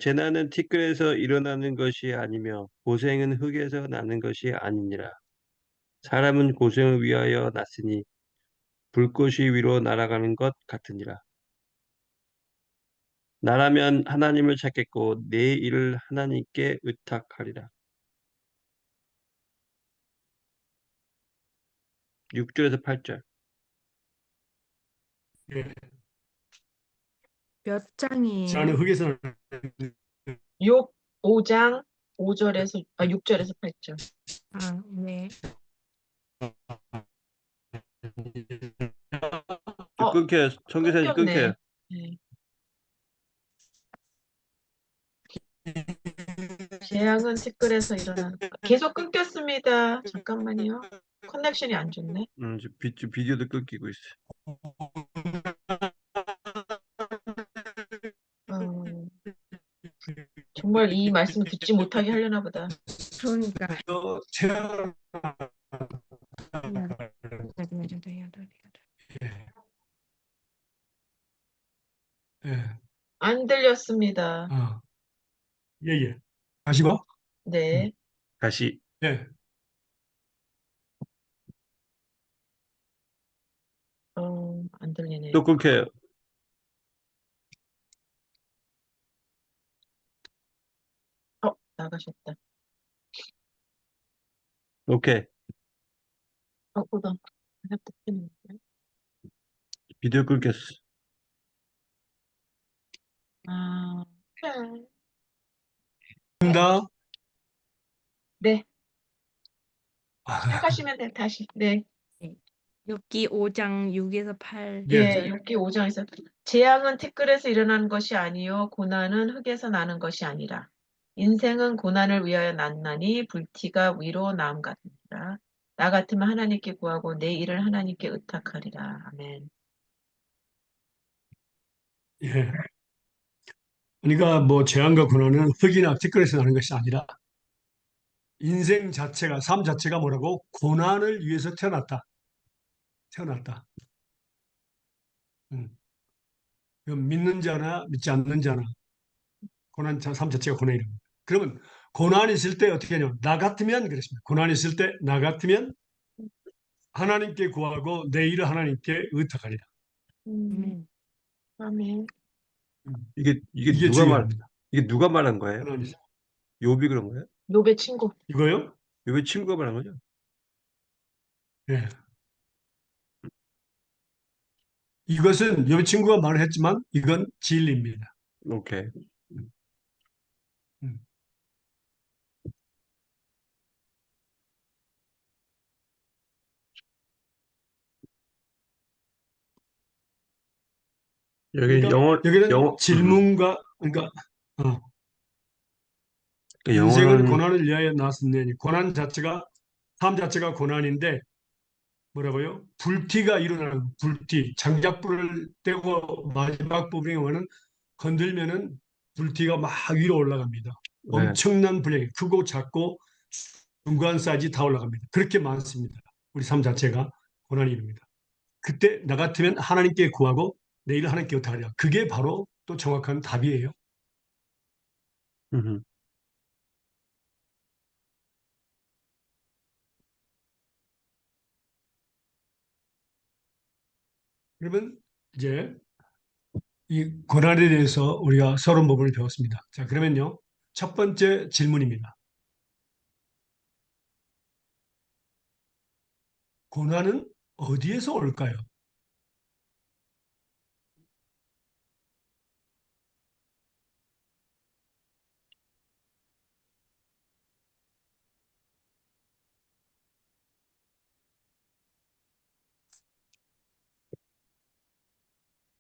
[SPEAKER 4] 재난은 티끌에서 일어나는 것이 아니며 고생은 흙에서 나는 것이 아니니라. 사람은 고생을 위하여 났으니 불꽃이 위로 날아가는 것 같으니라. 나라면 하나님을 찾겠고 내 일을 하나님께 의탁하리라. 6절에서 8절.
[SPEAKER 1] 예.
[SPEAKER 3] 몇 장이에요?
[SPEAKER 1] 저는 흙에서
[SPEAKER 2] 욥 5장 6절에서 8절.
[SPEAKER 3] 아, 네.
[SPEAKER 4] 끊겨요. 청교사님 끊겨요.
[SPEAKER 2] 끊겼네. 네. 재앙은 티끌에서 일어나는 계속 끊겼습니다. 잠깐만요. 커넥션이 안 좋네.
[SPEAKER 4] 지금 비디오도 끊기고 있어.
[SPEAKER 2] 어, 정말 이 말씀 듣지 못하게 하려나 보다.
[SPEAKER 3] 그러니까.
[SPEAKER 1] 체험 예.
[SPEAKER 2] 안 들렸습니다.
[SPEAKER 1] 예, 예. 가시고
[SPEAKER 2] 네.
[SPEAKER 4] 다시
[SPEAKER 1] 예.
[SPEAKER 2] 안 들리네요.
[SPEAKER 4] 또 끊겨요.
[SPEAKER 2] 나가셨다.
[SPEAKER 4] 오케이.
[SPEAKER 2] 보다. 하나 더 켜놓을게요.
[SPEAKER 4] 비디오 끊겼어.
[SPEAKER 2] 오케이.
[SPEAKER 1] 응답.
[SPEAKER 2] 네.
[SPEAKER 1] 아,
[SPEAKER 2] 시작하시면 돼, 다시. 네.
[SPEAKER 3] 욥기 5장 6에서 8.
[SPEAKER 2] 예, 6기 5장에서 재앙은 티끌에서 일어나는 것이 아니요 고난은 흙에서 나는 것이 아니라 인생은 고난을 위하여 났나니 불티가 위로 나음 같으니라. 나 같으면 하나님께 구하고 내 일을 하나님께 의탁하리라. 아멘.
[SPEAKER 1] 예. 그러니까 뭐 재앙과 고난은 흙이나 티끌에서 나는 것이 아니라 인생 자체가 삶 자체가 뭐라고 고난을 위해서 태어났다. 태어났다. 음. 그럼 믿는 자나 믿지 않는 자나 삶 자체가 고난이라고. 그러면 고난이 있을 때 어떻게 하냐면 나 같으면 그렇습니다. 고난이 있을 때 나 같으면 하나님께 구하고 내 일을 하나님께 의탁하리라.
[SPEAKER 2] 아멘.
[SPEAKER 4] 이게
[SPEAKER 1] 중요합니다.
[SPEAKER 4] 누가 말한 거예요?
[SPEAKER 1] 고난이 있어요.
[SPEAKER 4] 욥이 그런 거예요?
[SPEAKER 2] 욥의 친구.
[SPEAKER 1] 이거요?
[SPEAKER 4] 욥의 친구가 말한 거죠?
[SPEAKER 1] 예. 이것은 여 친구가 말을 했지만 이건 진리입니다.
[SPEAKER 4] 오케이.
[SPEAKER 1] 음.
[SPEAKER 4] 여기
[SPEAKER 2] 네.
[SPEAKER 1] 그러니까 여기는
[SPEAKER 4] 영어,
[SPEAKER 1] 질문과 그러니까 어, 인생은
[SPEAKER 4] 영어로는,
[SPEAKER 1] 고난을 위하여 나왔으니 고난 자체가 삶 자체가 고난인데 뭐라고요? 불티가 일어나는 불티 장작불을 떼고 마지막 부분에 오면 건들면은 불티가 막 위로 올라갑니다.
[SPEAKER 4] 네.
[SPEAKER 1] 엄청난 분량이 크고 작고 중간 사이즈 다 올라갑니다. 그렇게 많습니다. 우리 삶 자체가 고난입니다. 그때 나 같으면 하나님께 구하고 내일 하나님께 어떻게 하랴. 그게 바로 또 정확한 답이에요.
[SPEAKER 4] 음,
[SPEAKER 1] 그러면 이제 이 고난에 대해서 우리가 서론 부분을 배웠습니다. 자, 그러면요. 첫 번째 질문입니다. 고난은 어디에서 올까요?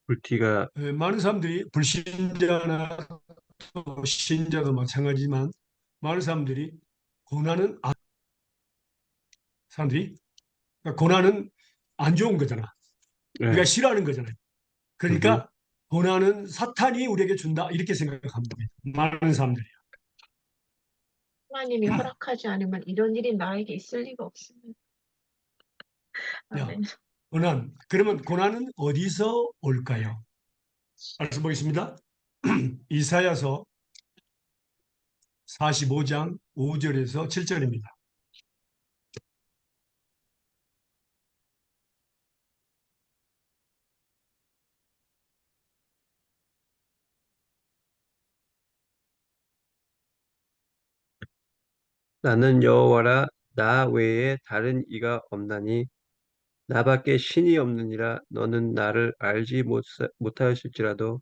[SPEAKER 4] 불티가,
[SPEAKER 1] 많은 사람들이 불신자나 또 신자도 마찬가지지만 많은 사람들이 고난은 사람들이 그러니까 고난은 안 좋은 거잖아. 우리가
[SPEAKER 4] 네.
[SPEAKER 1] 싫어하는 거잖아요.
[SPEAKER 4] 음,
[SPEAKER 1] 그러니까 고난은 사탄이 우리에게 준다 이렇게 생각합니다. 많은 사람들이.
[SPEAKER 2] 하나님이 허락하지 않으면 이런 일이 나에게 있을 리가 없습니다.
[SPEAKER 1] 야,
[SPEAKER 2] 아멘.
[SPEAKER 1] 그러면 고난은 어디서 올까요? 말씀 보겠습니다. 이사야서 45장 5절에서 7절입니다.
[SPEAKER 4] 나는 여호와라, 나 외에 다른 이가 없나니 나밖에 신이 없느니라. 너는 나를 알지 못하였을지라도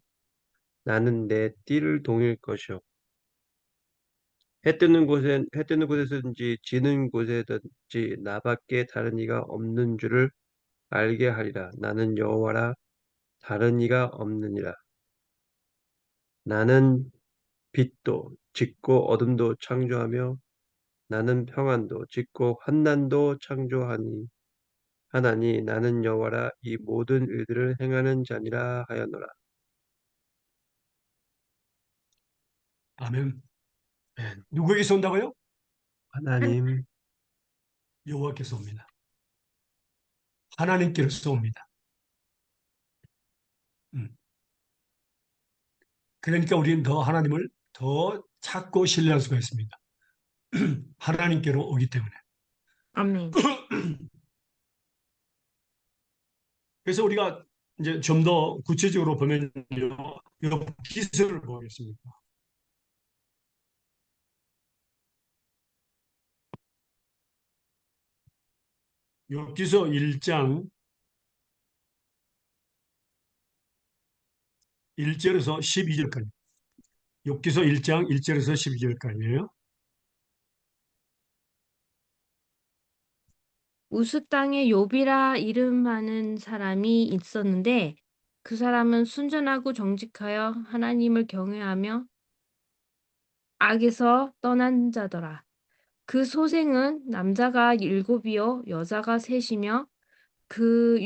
[SPEAKER 4] 나는 내 띠를 동일 것이요. 해 뜨는 곳에서든지 지는 곳에든지 나밖에 다른 이가 없는 줄을 알게 하리라. 나는 여호와라, 다른 이가 없느니라. 나는 빛도 짓고 어둠도 창조하며 나는 평안도 짓고 환난도 창조하니 하나니 나는 여호와라, 이 모든 일들을 행하는 자니라 하였노라.
[SPEAKER 1] 아멘. 네, 누구에게서 온다고요?
[SPEAKER 4] 하나님,
[SPEAKER 1] 여호와께서 옵니다. 하나님께로서 옵니다. 음. 그러니까 우리는 더 하나님을 더 찾고 신뢰할 수가 있습니다. 하나님께로 오기 때문에.
[SPEAKER 3] 아멘.
[SPEAKER 1] 그래서 우리가 이제 좀 더 구체적으로 보면요. 기서를 보겠습니다. 욥기서 1장 1절에서 12절까지. 욥기서 1장 1절에서 12절까지예요.
[SPEAKER 3] 우스 땅에 욥이라 이름하는 사람이 있었는데 그 사람은 순전하고 정직하여 하나님을 경외하며 악에서 떠난 자더라. 그 소생은 남자가 7이요 여자가 3이며 그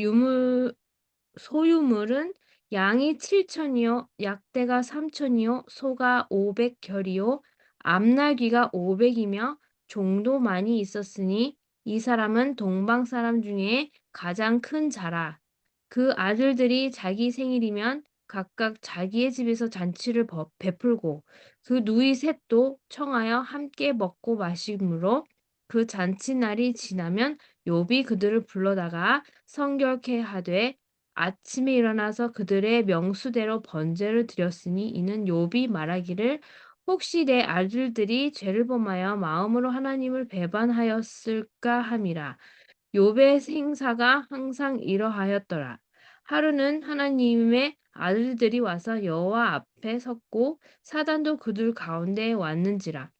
[SPEAKER 3] 소유물은 양이 7천이요 약대가 3천이요 소가 500결이요 암나귀가 500이며 종도 많이 있었으니 이 사람은 동방 사람 중에 가장 큰 자라. 그 아들들이 자기 생일이면 각각 자기의 집에서 잔치를 베풀고 그 누이 셋도 청하여 함께 먹고 마시므로 그 잔치날이 지나면 욥이 그들을 불러다가 성결케 하되 아침에 일어나서 그들의 명수대로 번제를 드렸으니 이는 욥이 말하기를 혹시 내 아들들이 죄를 범하여 마음으로 하나님을 배반하였을까 함이라. 욥의 생사가 항상 이러하였더라. 하루는 하나님의 아들들이 와서 여호와 앞에 섰고 사단도 그들 가운데에 왔는지라.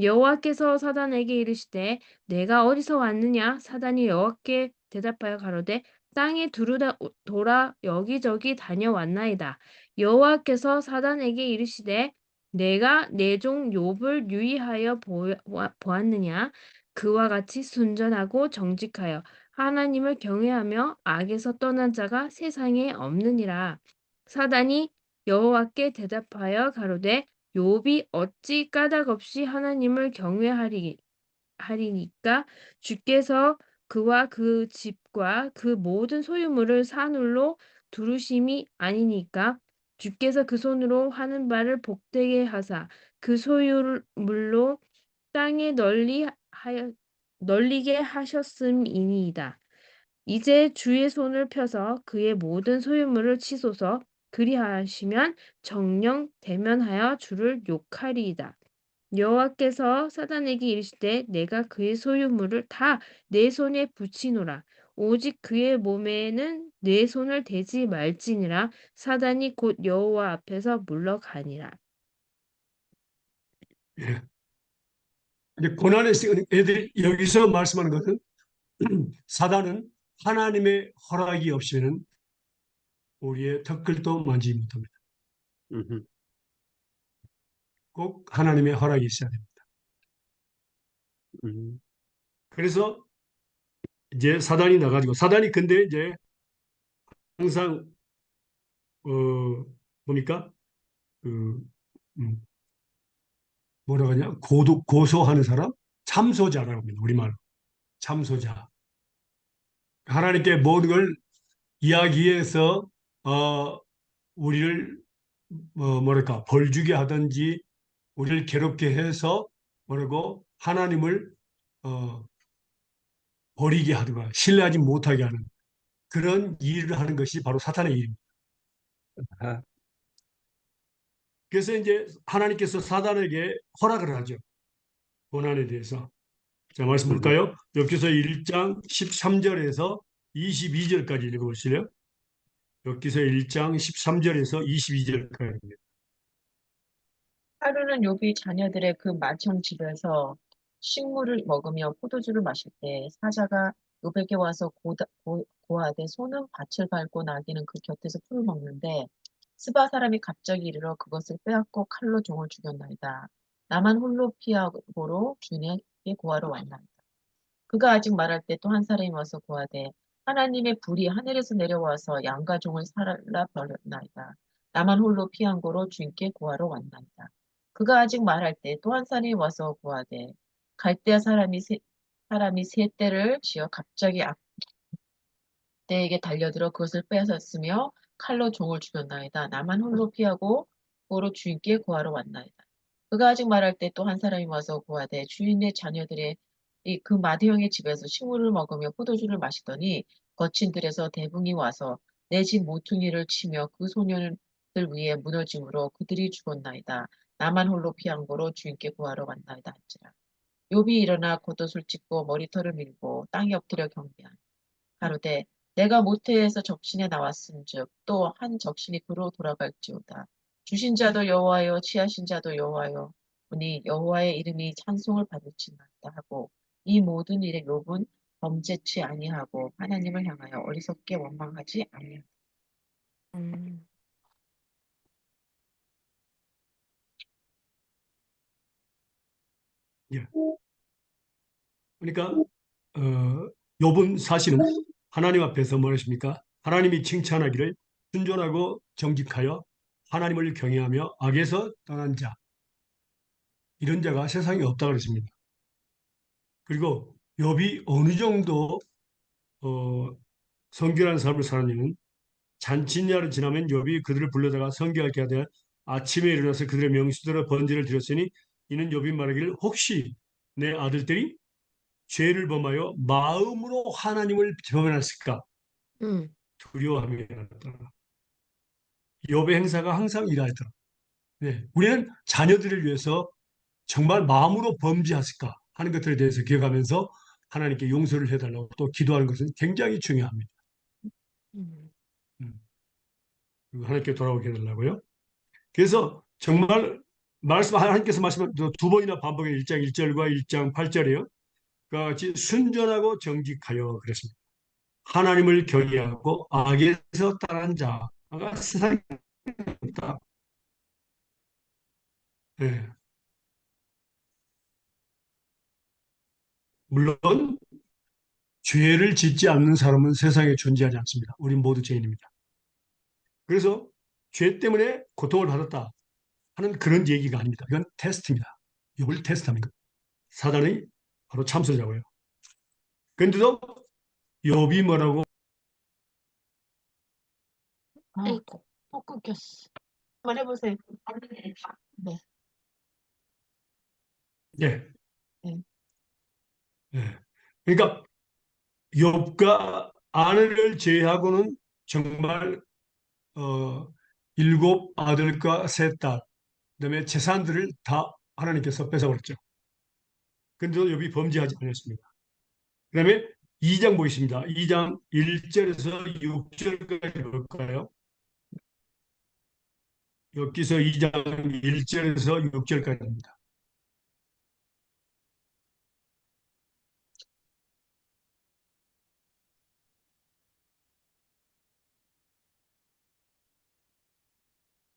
[SPEAKER 3] 여호와께서 사단에게 이르시되 내가 어디서 왔느냐? 사단이 여호와께 대답하여 가로되 땅에 돌아 여기저기 다녀왔나이다. 여호와께서 사단에게 이르시되 내가 내 종 욥을 유의하여 보았느냐? 그와 같이 순전하고 정직하여 하나님을 경외하며 악에서 떠난 자가 세상에 없느니라. 사단이 여호와께 대답하여 가로되 욥이 어찌 까닭 없이 하나님을 하리니까 주께서 그와 그 집과 그 모든 소유물을 산울로 두르심이 아니니까 주께서 그 손으로 하는 바를 복되게 하사 그 소유물로 땅에 널리게 하셨음이니이다. 이제 주의 손을 펴서 그의 모든 소유물을 치소서. 그리하시면 정령 대면하여 주를 욕하리이다. 여호와께서 사단에게 이르시되 내가 그의 소유물을 다 내 손에 붙이노라. 오직 그의 몸에는 내 손을 대지 말지니라. 사단이 곧 여호와 앞에서 물러가니라.
[SPEAKER 1] 예. 이제 고난의 시간, 애들이 여기서 말씀하는 것은 사단은 하나님의 허락이 없이는 우리의 턱걸도 만지지 못합니다.
[SPEAKER 4] 음흠.
[SPEAKER 1] 꼭 하나님의 허락이 있어야 됩니다.
[SPEAKER 4] 음.
[SPEAKER 1] 그래서 이제 사단이 나가지고 사단이 근데 이제 항상 뭡니까 그 음, 뭐라고 하냐 고소하는 사람 참소자라고 합니다. 우리말로 참소자. 하나님께 모든 걸 이야기해서 우리를 뭐랄까 벌 주게 하든지 우리를 괴롭게 해서 뭐라고 하나님을 어, 버리게 하든가 신뢰하지 못하게 하는 그런 일을 하는 것이 바로 사탄의 일입니다.
[SPEAKER 4] 아,
[SPEAKER 1] 그래서 이제 하나님께서 사단에게 허락을 하죠. 고난에 대해서. 자, 말씀
[SPEAKER 4] 음흠.
[SPEAKER 1] 볼까요? 욥기서 1장 13절에서 22절까지 읽어보실래요? 욥기서 1장 13절에서 22절까지입니다.
[SPEAKER 2] 하루는 욥이 자녀들의 그 맏형 집에서 식물을 먹으며 포도주를 마실 때 사자가 욥에게 와서 고하되 소는 밭을 밟고 나귀는 그 곁에서 풀을 먹는데 스바 사람이 갑자기 이르러 그것을 빼앗고 칼로 종을 죽였나이다. 나만 홀로 피하고로 주님께 고하러 왔나이다. 그가 아직 말할 때 또 한 사람이 와서 고하되 하나님의 불이 하늘에서 내려와서 양과 종을 살라 버렸나이다. 나만 홀로 피한 고로 주님께 고하러 왔나이다. 그가 아직 말할 때 또 한 사람이 와서 고하되 갈대아 사람이 세 떼를 지어 갑자기 악대에게 달려들어 그것을 빼앗았으며 칼로 종을 죽였나이다. 나만 홀로 피하고 고로 주님께 고하러 왔나이다. 그가 아직 말할 때 또 한 사람이 와서 고하되 주인의 자녀들의 그 마대형의 집에서 식물을 먹으며 포도주를 마시더니 거친 들에서 대붕이 와서 내 집 모퉁이를 치며 그 소년들 위에 무너짐으로 그들이 죽었나이다. 나만 홀로 피한 거로 주인께 구하러 왔나이다 한지라. 욥이 일어나 겉옷을 찢고 머리털을 밀고 땅에 엎드려 경배하니 가로되 내가 모태에서 적신에 나왔은즉 또 한 적신이 그로 돌아갈지어다. 주신 자도 여호와여 취하신 자도 여호와여 보니 여호와의 이름이 찬송을 받을지나이다 하고 이 모든 일에 욥은 범죄치 아니하고 하나님을 향하여 어리석게 원망하지 아니하다.
[SPEAKER 3] 음.
[SPEAKER 1] 예. 그러니까 욥은 사실은 하나님 앞에서 뭐하십니까? 하나님이 칭찬하기를 순전하고 정직하여 하나님을 경외하며 악에서 떠난 자 이런 자가 세상에 없다 그랬습니다. 그리고 욥이 어느 정도 어, 성결한 삶을 사느냐는 잔치냐를 지나면 욥이 그들을 불러다가 성결하게 하되 아침에 일어나서 그들의 명수대로 번제를 드렸으니 이는 욥이 말하기를 혹시 내 아들들이 죄를 범하여 마음으로 하나님을 범하였을까
[SPEAKER 3] 음.
[SPEAKER 1] 두려워함이었다. 욥의 행사가 항상 이러하더라. 네, 우리는 자녀들을 위해서 정말 마음으로 범죄했을까 하는 것들에 대해서 기억하면서 하나님께 용서를 해달라고 또 기도하는 것은 굉장히 중요합니다.
[SPEAKER 3] 음.
[SPEAKER 1] 음, 하나님께 돌아오게 해달라고요. 그래서 정말 하나님께서 말씀한 두 번이나 반복해 1장 1절과 1장 8절이요. 그 같이 순전하고 정직하여 그랬습니다. 하나님을 경외하고 악에서 떠난 자가 세상에 없다. 예. 물론 죄를 짓지 않는 사람은 세상에 존재하지 않습니다. 우린 모두 죄인입니다. 그래서 죄 때문에 고통을 받았다 하는 그런 얘기가 아닙니다. 이건 테스트입니다. 욥을 테스트하는 것. 사단이 바로 참소자고요. 그런데도 욥이 뭐라고?
[SPEAKER 2] 아이고, 또 끊겼어. 한번 해보세요. 네.
[SPEAKER 1] 예,
[SPEAKER 2] 네.
[SPEAKER 1] 예. 그러니까 욥과 아내를 제외하고는 정말 일곱 아들과 셋 딸, 그다음에 재산들을 다 하나님께서 뺏어버렸죠. 그런데도 욥이 범죄하지 않았습니다. 그다음에 2장 보겠습니다. 2장 1절에서 6절까지 볼까요? 욥기서 2장 1절에서 6절까지입니다.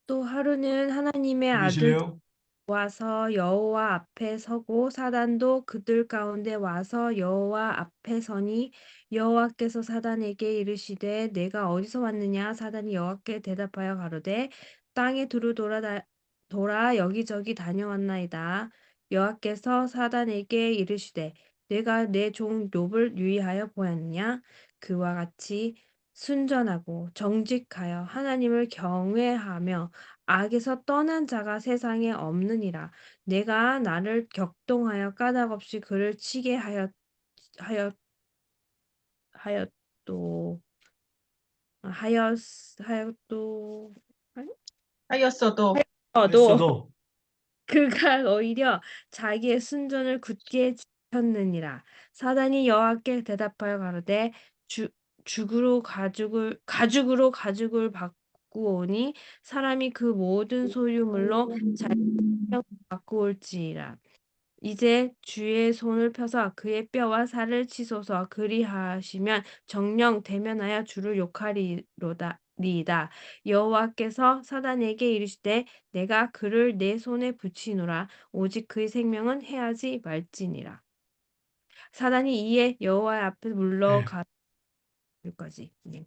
[SPEAKER 3] 또 하루는 하나님의 아들
[SPEAKER 1] 읽으실래요?
[SPEAKER 3] 와서 여호와 앞에 서고 사단도 그들 가운데 와서 여호와 앞에 서니 여호와께서 사단에게 이르시되 내가 어디서 왔느냐 사단이 여호와께 대답하여 가로되 땅에 두루 돌아 여기저기 다녀왔나이다. 여호와께서 사단에게 이르시되 내가 내 종 욥을 유의하여 보았느냐 그와 같이 순전하고 정직하여 하나님을 경외하며 악에서 떠난 자가 세상에 없느니라. 내가 나를 격동하여 까닭없이 그를 치게 하였 하였도 하였 하였도
[SPEAKER 2] 하였어도
[SPEAKER 3] 하였어도
[SPEAKER 1] 했어도
[SPEAKER 3] 그가 오히려 자기의 순전을 굳게 지켰느니라. 사단이 여호와께 대답하여 가로되 주 가죽으로 가죽을 바꾸오니 사람이 그 모든 소유물로 자기 생명을 바꾸올지라. 이제 주의 손을 펴서 그의 뼈와 살을 치소서 그리하시면 정녕 대면하여 주를 욕하리로다. 리이다. 여호와께서 사단에게 이르시되 내가 그를 내 손에 붙이노라 오직 그의 생명은 해하지 말지니라. 사단이 이에 여호와 앞에
[SPEAKER 1] 예.
[SPEAKER 3] 물러가 여기까지. 네.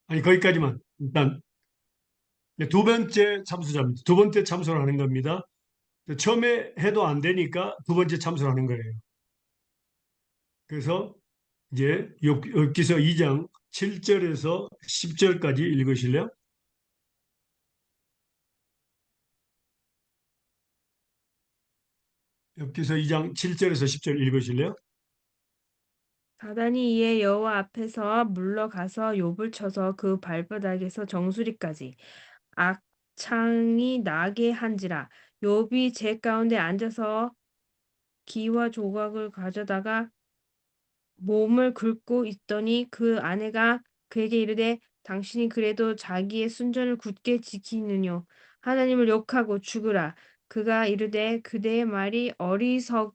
[SPEAKER 1] 아니 거기까지만 일단 두 번째 참수자입니다. 두 번째 참소를 하는 겁니다. 처음에 해도 안 되니까 두 번째 참소를 하는 거예요. 그래서 이제 욥기서 2장 7절에서 10절까지 읽으실래요? 욥기서 2장 7절에서 10절 읽으실래요?
[SPEAKER 3] 사단이 이에 여호와 앞에서 물러가서 욥을 쳐서 그 발바닥에서 정수리까지 악창이 나게 한지라. 욥이 제 가운데 앉아서 기와 조각을 가져다가 몸을 긁고 있더니 그 아내가 그에게 이르되 당신이 그래도 자기의 순전을 굳게 지키느뇨 하나님을 욕하고 죽으라. 그가 이르되 그대의 말이 어리석은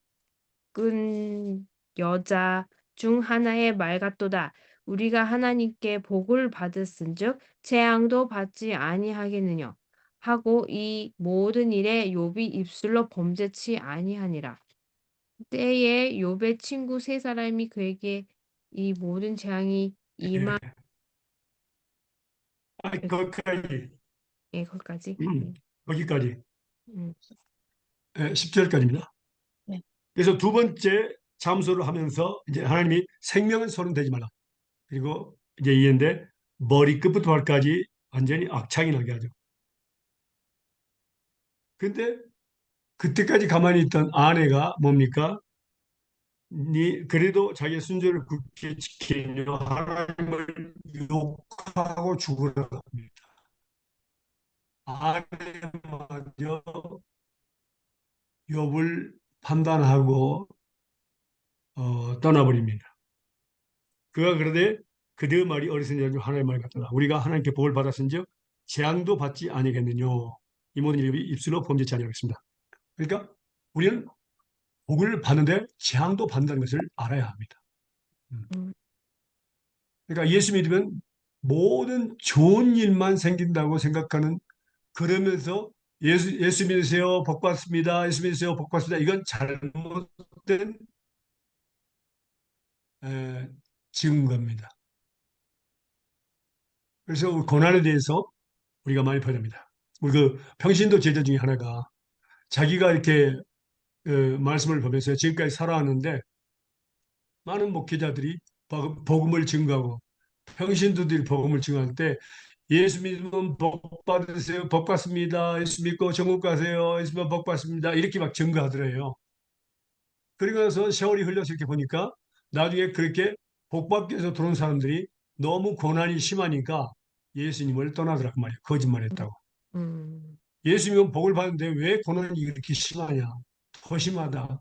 [SPEAKER 3] 여자 중 하나의 말 같도다. 우리가 하나님께 복을 받았은즉 재앙도 받지 아니하겠느냐 하고 이 모든 일에 욥이 입술로 범죄치 아니하니라. 때에 욥의 친구 세 사람이 그에게 이 모든 재앙이 임하
[SPEAKER 1] 예. 아, 거기까지.
[SPEAKER 3] 예, 거기까지.
[SPEAKER 1] 거기까지.
[SPEAKER 3] 음.
[SPEAKER 1] 10절까지입니다.
[SPEAKER 2] 네.
[SPEAKER 1] 그래서 두 번째 참소를 하면서 이제 하나님이 생명은 손은 대지 말라. 그리고 이제 이해인데 머리끝부터 발까지 완전히 악창이 나게 하죠. 근데 그때까지 가만히 있던 아내가 뭡니까? 그래도 자기의 순전을 굳게 지키며 하나님을 욕하고 죽으라고 합니다. 아내마저 욥을 판단하고 떠나버립니다. 그가 그러되 그대의 말이 어리석은 자중 하나님의 말 같더라. 우리가 하나님께 복을 받았은즉 재앙도 받지 아니겠느냐. 이 모든 일이 입술로 범죄치 아니하겠습니다. 그러니까 우리는 복을 받는데 재앙도 받는다는 것을 알아야 합니다. 음.
[SPEAKER 3] 음.
[SPEAKER 1] 그러니까 예수 믿으면 모든 좋은 일만 생긴다고 생각하는, 그러면서 예수 믿으세요, 복 받습니다. 예수 믿으세요, 복 받습니다. 이건 잘못된 에, 증거입니다. 그래서 우리 고난에 대해서 우리가 많이 받습니다. 우리 그 평신도 제자 중에 하나가 자기가 이렇게 말씀을 보면서 지금까지 살아왔는데 많은 목회자들이 복음을 증거하고 평신도들이 복음을 증거할 때 예수 믿으면 복 받으세요, 복 받습니다. 예수 믿고 천국 가세요, 예수 믿으면 복 받습니다. 이렇게 막 증거하더래요. 그리고 나서 세월이 흘러서 이렇게 보니까 나중에 그렇게 복 받기 위해서 들어온 사람들이 너무 고난이 심하니까 예수님을 떠나더라 그 말이에요. 거짓말했다고.
[SPEAKER 2] 음,
[SPEAKER 1] 예수님은 복을 받는데 왜 고난이 이렇게 심하냐? 더 심하다.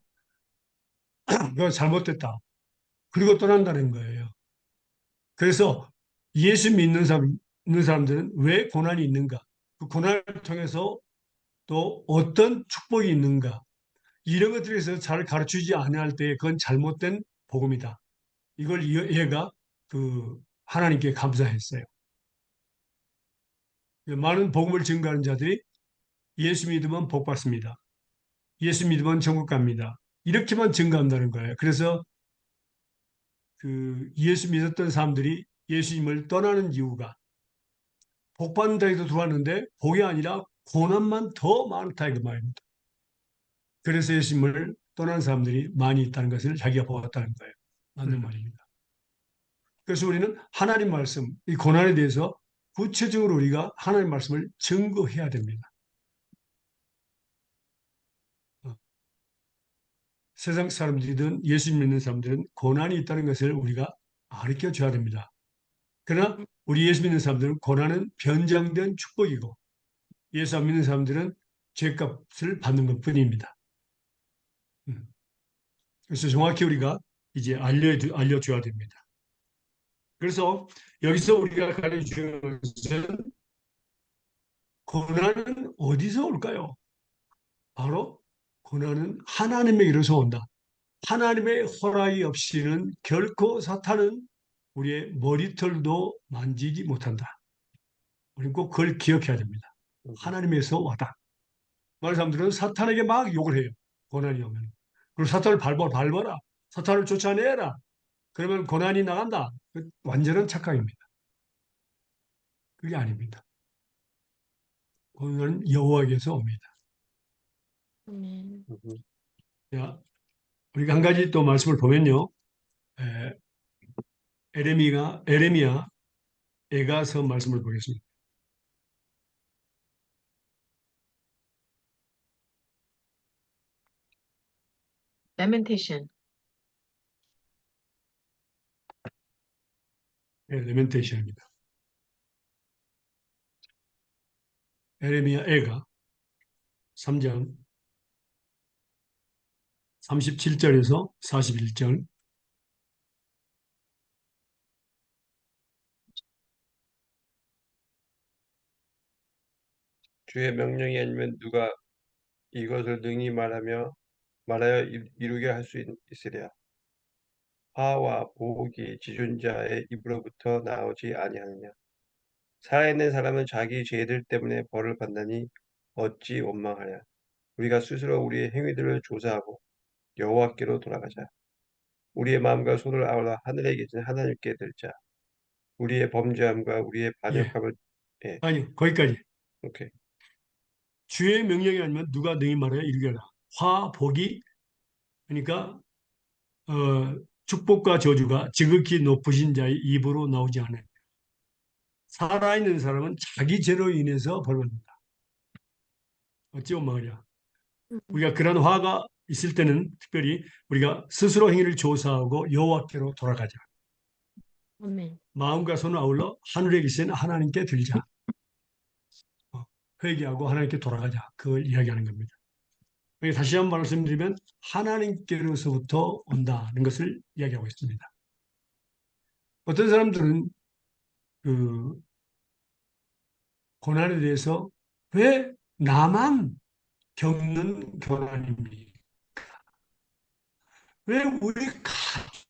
[SPEAKER 1] 그거 잘못됐다. 그리고 떠난다는 거예요. 그래서 예수 믿는 사람들은 왜 고난이 있는가? 그 고난을 통해서 또 어떤 축복이 있는가? 이런 것들에 대해서 잘 가르치지 않을 때 그건 잘못된 복음이다. 이걸 얘가 그 하나님께 감사했어요. 많은 복음을 증거하는 자들이 예수 믿으면 복 받습니다. 예수 믿으면 천국 갑니다. 이렇게만 증거한다는 거예요. 그래서 그 예수 믿었던 사람들이 예수님을 떠나는 이유가 복 받는다 해서 들어왔는데 복이 아니라 고난만 더 많다 이 말입니다. 그래서 예수님을 떠나는 사람들이 많이 있다는 것을 자기가 보았다는 거예요. 맞는 말입니다. 그래서 우리는 하나님 말씀, 이 고난에 대해서 구체적으로 우리가 하나님 말씀을 증거해야 됩니다. 어, 세상 사람들이든 예수 믿는 사람들은 고난이 있다는 것을 우리가 가르쳐 줘야 됩니다. 그러나 우리 예수 믿는 사람들은 고난은 변장된 축복이고 예수 안 믿는 사람들은 죄값을 받는 것 뿐입니다. 음. 그래서 정확히 우리가 이제 알려줘야 됩니다. 그래서 여기서 우리가 가르치는 것은 고난은 어디서 올까요? 바로 고난은 하나님에게로서 온다. 하나님의 허락이 없이는 결코 사탄은 우리의 머리털도 만지지 못한다. 우리는 꼭 그걸 기억해야 됩니다. 하나님에서 왔다. 많은 사람들은 사탄에게 막 욕을 해요. 고난이 오면. 그리고 사탄을 밟아라. 사탄을 쫓아내라. 그러면 고난이 나간다. 그 완전한 착각입니다. 그게 아닙니다. 고난은 여호와에게서 옵니다.
[SPEAKER 2] 아멘.
[SPEAKER 1] 자, 우리가 한 가지 또 말씀을 보면요. 에, 에레미야 에가서 말씀을 보겠습니다.
[SPEAKER 2] Lamentation.
[SPEAKER 1] 레멘테이션입니다. 에레미야 에가 3장 37절에서 41절.
[SPEAKER 4] 주의 명령이 아니면 누가 이것을 능히 말하여 이루게 할 수 있으랴. 화와 복이 지존자의 입으로부터 나오지 아니하느냐. 살아있는 사람은 자기 죄들 때문에 벌을 받나니 어찌 원망하랴. 우리가 스스로 우리의 행위들을 조사하고 여호와께로 돌아가자. 우리의 마음과 손을 아울러 하늘에 계신 하나님께 들자. 우리의 범죄함과 우리의
[SPEAKER 1] 예,
[SPEAKER 4] 반역함을. 예,
[SPEAKER 1] 아니 거기까지.
[SPEAKER 4] 오케이.
[SPEAKER 1] 주의 명령이 아니면 누가 너희 말에 이르게라. 화, 복이 그러니까 축복과 저주가 지극히 높으신 자의 입으로 나오지 않아요. 살아있는 사람은 자기 죄로 인해서 벌받는다. 어찌 원망하랴. 우리가 그런 화가 있을 때는 특별히 우리가 스스로 행위를 조사하고 여호와께로 돌아가자.
[SPEAKER 2] 아멘.
[SPEAKER 1] 마음과 손을 아울러 하늘에 계신 하나님께 들자. 회개하고 하나님께 돌아가자. 그걸 이야기하는 겁니다. 다시 한번 말씀드리면 하나님께로서부터 온다는 것을 이야기하고 있습니다. 어떤 사람들은 그 고난에 대해서 왜 나만 겪는 고난입니까? 왜 우리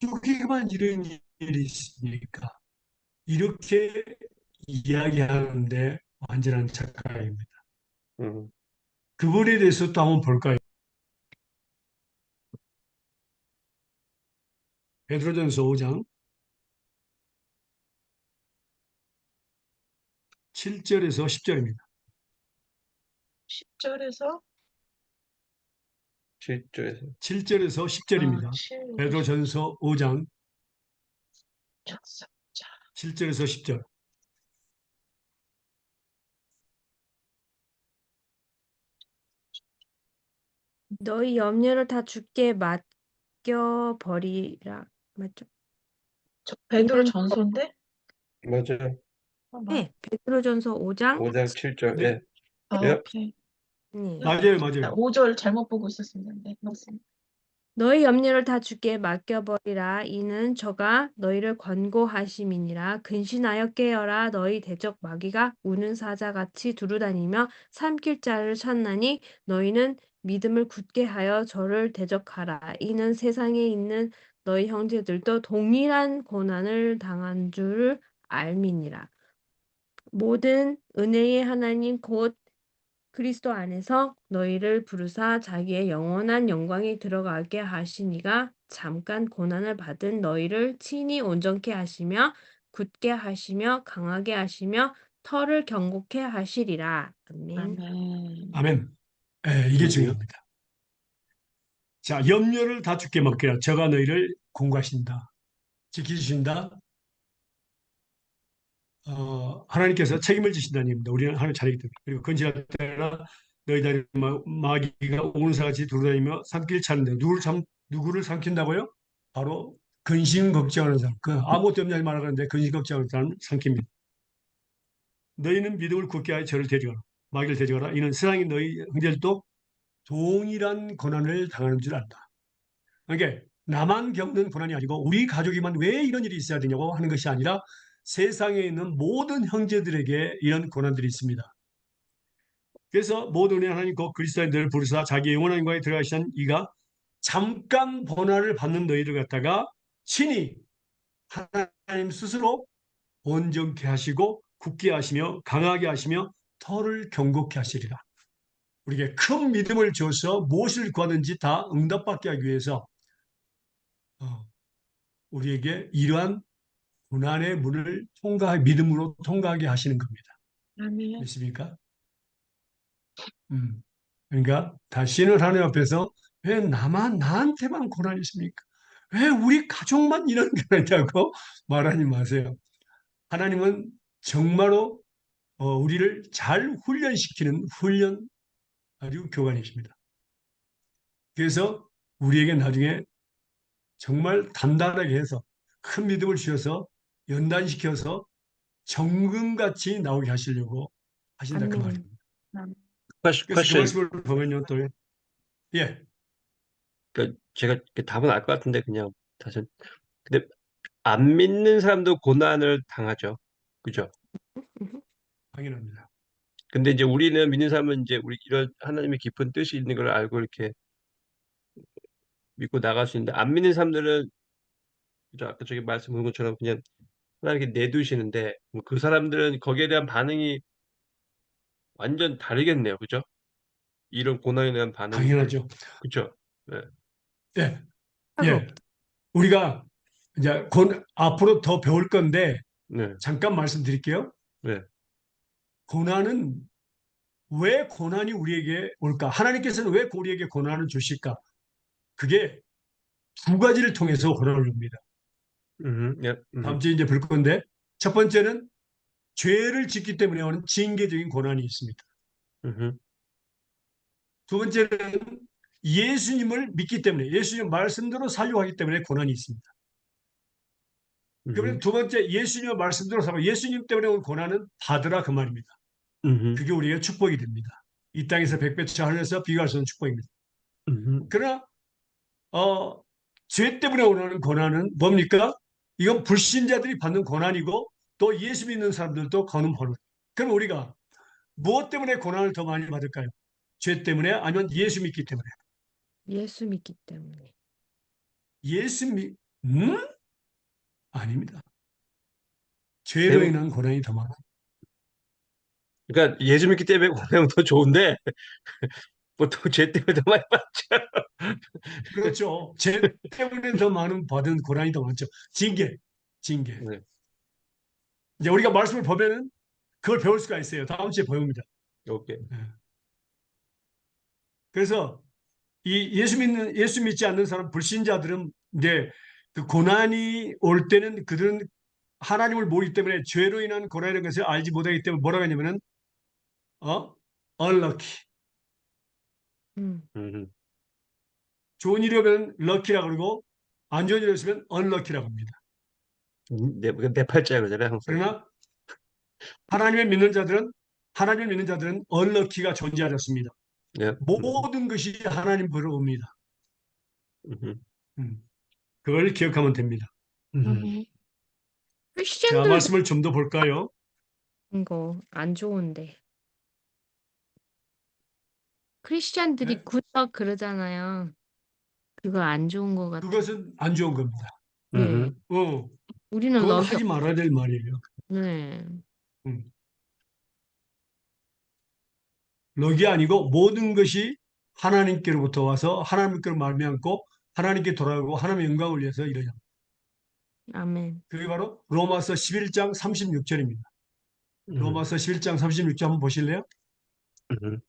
[SPEAKER 1] 가족에게만 이런 일이 있습니까? 이렇게 이야기하는데 완전한 착각입니다.
[SPEAKER 4] 음.
[SPEAKER 1] 그분에 대해서 또 한번 볼까요? 베드로전서 5장 7절에서 10절입니다.
[SPEAKER 2] 10절에서
[SPEAKER 4] 7조에서
[SPEAKER 1] 7절에서 10절입니다.
[SPEAKER 2] 7,
[SPEAKER 1] 베드로전서 5장
[SPEAKER 2] 자,
[SPEAKER 1] 7절에서 10절.
[SPEAKER 3] 너희 염려를 다 주께 맡겨버리라. 맞죠?
[SPEAKER 2] 베드로
[SPEAKER 3] 이는
[SPEAKER 2] 전서인데?
[SPEAKER 4] 맞아요.
[SPEAKER 3] 네, 베드로전서 5장
[SPEAKER 4] 5장 7절.
[SPEAKER 1] 네,
[SPEAKER 4] 예. 예.
[SPEAKER 2] 오케이.
[SPEAKER 3] 네.
[SPEAKER 1] 맞아요, 맞아요.
[SPEAKER 2] 5절 잘못 보고 있었습니다. 네, 맞습니다.
[SPEAKER 3] 너희 염려를 다 주께 맡겨버리라. 이는 저가 너희를 권고하심이니라. 근신하여 깨어라. 너희 대적 마귀가 우는 사자같이 두루다니며 삼킬 자를 찾나니 너희는 믿음을 굳게 하여 저를 대적하라. 이는 세상에 있는 너희 형제들도 동일한 고난을 당한 줄 알미니라. 모든 은혜의 하나님 곧 그리스도 안에서 너희를 부르사 자기의 영원한 영광에 들어가게 하시니가 잠깐 고난을 받은 너희를 친히 온전케 하시며 굳게 하시며 강하게 하시며 터를 견고케 하시리라. 아멘.
[SPEAKER 2] 아멘.
[SPEAKER 1] 아멘. 예, 이게
[SPEAKER 4] 음.
[SPEAKER 1] 중요합니다. 자, 염려를 다 주께 맡기라. 저가 너희를 공고하신다. 지키신다. 하나님께서 책임을 지신다는 얘기입니다. 우리는 하나님 자리이기 때문에. 그리고 건지할 때나 너희 다리 마귀가 오는사같이 두루다니며 삼킬 찾는데 누구를 삼킨다고요? 바로 근심 걱정하는 사람. 그 아무것도 없냐고 말하는데 근심 걱정하는 사람 삼킵니다. 너희는 믿음을 굳게 하여 저를 데려가라. 마귀를 데려가라. 이는 세상의 너희 형제들도 동일한 고난을 당하는 줄 안다. 그러니까 나만 겪는 고난이 아니고 우리 가족이만 왜 이런 일이 있어야 되냐고 하는 것이 아니라 세상에 있는 모든 형제들에게 이런 고난들이 있습니다. 그래서 모든 은혜 하나님 곧 그리스도의 너를 부르사 자기의 영원한 영광에 들어가시는 이가 잠깐 고난을 받는 너희를 갖다가 친히 하나님 스스로 온전케 하시고 굳게 하시며 강하게 하시며 터를 견고케 하시리라. 우리에게 큰 믿음을 줘서 무엇을 구하든지 다 응답받게 하기 위해서 어, 우리에게 이러한 고난의 문을 믿음으로 통과하게 하시는 겁니다.
[SPEAKER 2] 아멘.
[SPEAKER 1] 믿습니까? 그러니까 다시는 하나님 앞에서 왜 나한테만 고난이 있습니까? 왜 우리 가족만 이런 고난이냐고 말하지 마세요. 하나님은 정말로 우리를 잘 훈련시키는 훈련 아주 교관이십니다. 그래서 우리에게 나중에 정말 단단하게 해서 큰 믿음을 주셔서 연단시켜서 정금같이 나오게 하시려고 하신다 그
[SPEAKER 3] 아멘.
[SPEAKER 1] 말입니다. 그래서 그
[SPEAKER 4] 퀘스천.
[SPEAKER 1] 말씀을 보면요 또 예,
[SPEAKER 4] 그 제가 답은 알 것 같은데 그냥 다시. 근데 안 믿는 사람도 고난을 당하죠. 그죠?
[SPEAKER 1] 당연합니다.
[SPEAKER 4] 근데 이제 우리는 믿는 사람은 이제 우리 이런 하나님의 깊은 뜻이 있는 걸 알고 이렇게 믿고 나갈 수 있는데 안 믿는 사람들은 그죠? 아까 저기 말씀한 것처럼 그냥 하나님께 내두시는데 뭐그 사람들은 거기에 대한 반응이 완전 다르겠네요. 그죠? 이런 고난에 대한 반응이
[SPEAKER 1] 당연하죠.
[SPEAKER 4] 그죠? 네.
[SPEAKER 1] 예,
[SPEAKER 3] 따로
[SPEAKER 1] 예.
[SPEAKER 3] 없다.
[SPEAKER 1] 우리가 이제 곧 앞으로 더 배울 건데
[SPEAKER 4] 네.
[SPEAKER 1] 잠깐 말씀드릴게요.
[SPEAKER 4] 네.
[SPEAKER 1] 고난은 왜 고난이 우리에게 올까? 하나님께서는 왜 우리에게 고난을 주실까? 그게 두 가지를 통해서 고난을 줍니다.
[SPEAKER 4] 예.
[SPEAKER 1] 다음 주에 이제 볼 건데 첫 번째는 죄를 짓기 때문에 오는 징계적인 고난이 있습니다.
[SPEAKER 4] 음.
[SPEAKER 1] 두 번째는 예수님을 믿기 때문에 예수님 말씀대로 살려고 하기 때문에 고난이 있습니다. 그러면 두 번째 예수님의 말씀대로 살고 예수님 때문에 온 고난은 받으라 그 말입니다.
[SPEAKER 4] 음.
[SPEAKER 1] 그게 우리에게 축복이 됩니다. 이 땅에서 백배치 하늘에서 비교할 수 없는 축복입니다. 그러나 죄 때문에 오는 고난은 뭡니까? 이건 불신자들이 받는 고난이고 또 예수 믿는 사람들도 거는 고난. 그럼 우리가 무엇 때문에 고난을 더 많이 받을까요? 죄 때문에 아니면 예수 믿기 때문에?
[SPEAKER 3] 예수 믿기 때문에.
[SPEAKER 1] 예수 믿, 음? 아닙니다. 죄로
[SPEAKER 4] 대부,
[SPEAKER 1] 인한 고난이 더 많아.
[SPEAKER 4] 그러니까 예수 믿기 때문에 고난은 더 좋은데 보통 죄 때문에 더 많이 받죠.
[SPEAKER 1] 그렇죠. 죄 때문에 더 많은 받은 고난이 더 많죠. 징계, 징계.
[SPEAKER 4] 네,
[SPEAKER 1] 이제 우리가 말씀을 보면은 그걸 배울 수가 있어요. 다음 주에 보입니다.
[SPEAKER 4] 오케이.
[SPEAKER 1] 예. 그래서 이 예수 믿지 않는 사람 불신자들은 이제 그 고난이 올 때는 그들은 하나님을 모르기 때문에 죄로 인한 고난이라는 것을 알지 못하기 때문에 뭐라고 하냐면은 unlucky.
[SPEAKER 3] 음.
[SPEAKER 4] 음,
[SPEAKER 1] 좋은 일이면 럭키라고 그러고 안 좋은 일이었으면 unlucky라고 합니다.
[SPEAKER 4] 내 팔자야 그잖아요 항상.
[SPEAKER 1] 그러나 하나님을 믿는 자들은 하나님을 믿는 자들은 unlucky가 존재하지 않습니다.
[SPEAKER 4] 네.
[SPEAKER 1] 모든 것이 하나님으로 옵니다.
[SPEAKER 4] 음,
[SPEAKER 1] 음, 그걸 기억하면 됩니다.
[SPEAKER 3] 음.
[SPEAKER 1] 자,
[SPEAKER 3] 크리스천들
[SPEAKER 1] 말씀을 좀 더 볼까요?
[SPEAKER 3] 이거 안 좋은데. 크리스천들이
[SPEAKER 1] 네?
[SPEAKER 3] 굿럭 그러잖아요. 그거 안 좋은 것 같아.
[SPEAKER 1] 그것은 안 좋은 겁니다.
[SPEAKER 3] 네.
[SPEAKER 1] 어,
[SPEAKER 3] 우리는
[SPEAKER 1] 그건
[SPEAKER 3] 럭이
[SPEAKER 1] 하지 말아야 될 말이에요.
[SPEAKER 3] 네.
[SPEAKER 1] 음. 럭이 아니고 모든 것이 하나님께로부터 와서 하나님께로 말미암고 하나님께 돌아가고 하나님의 영광을 위해서 이러냐.
[SPEAKER 3] 아멘.
[SPEAKER 1] 그게 바로 로마서 11장 36절입니다.
[SPEAKER 4] 음,
[SPEAKER 1] 로마서 11장 36절 한번 보실래요?
[SPEAKER 4] 음.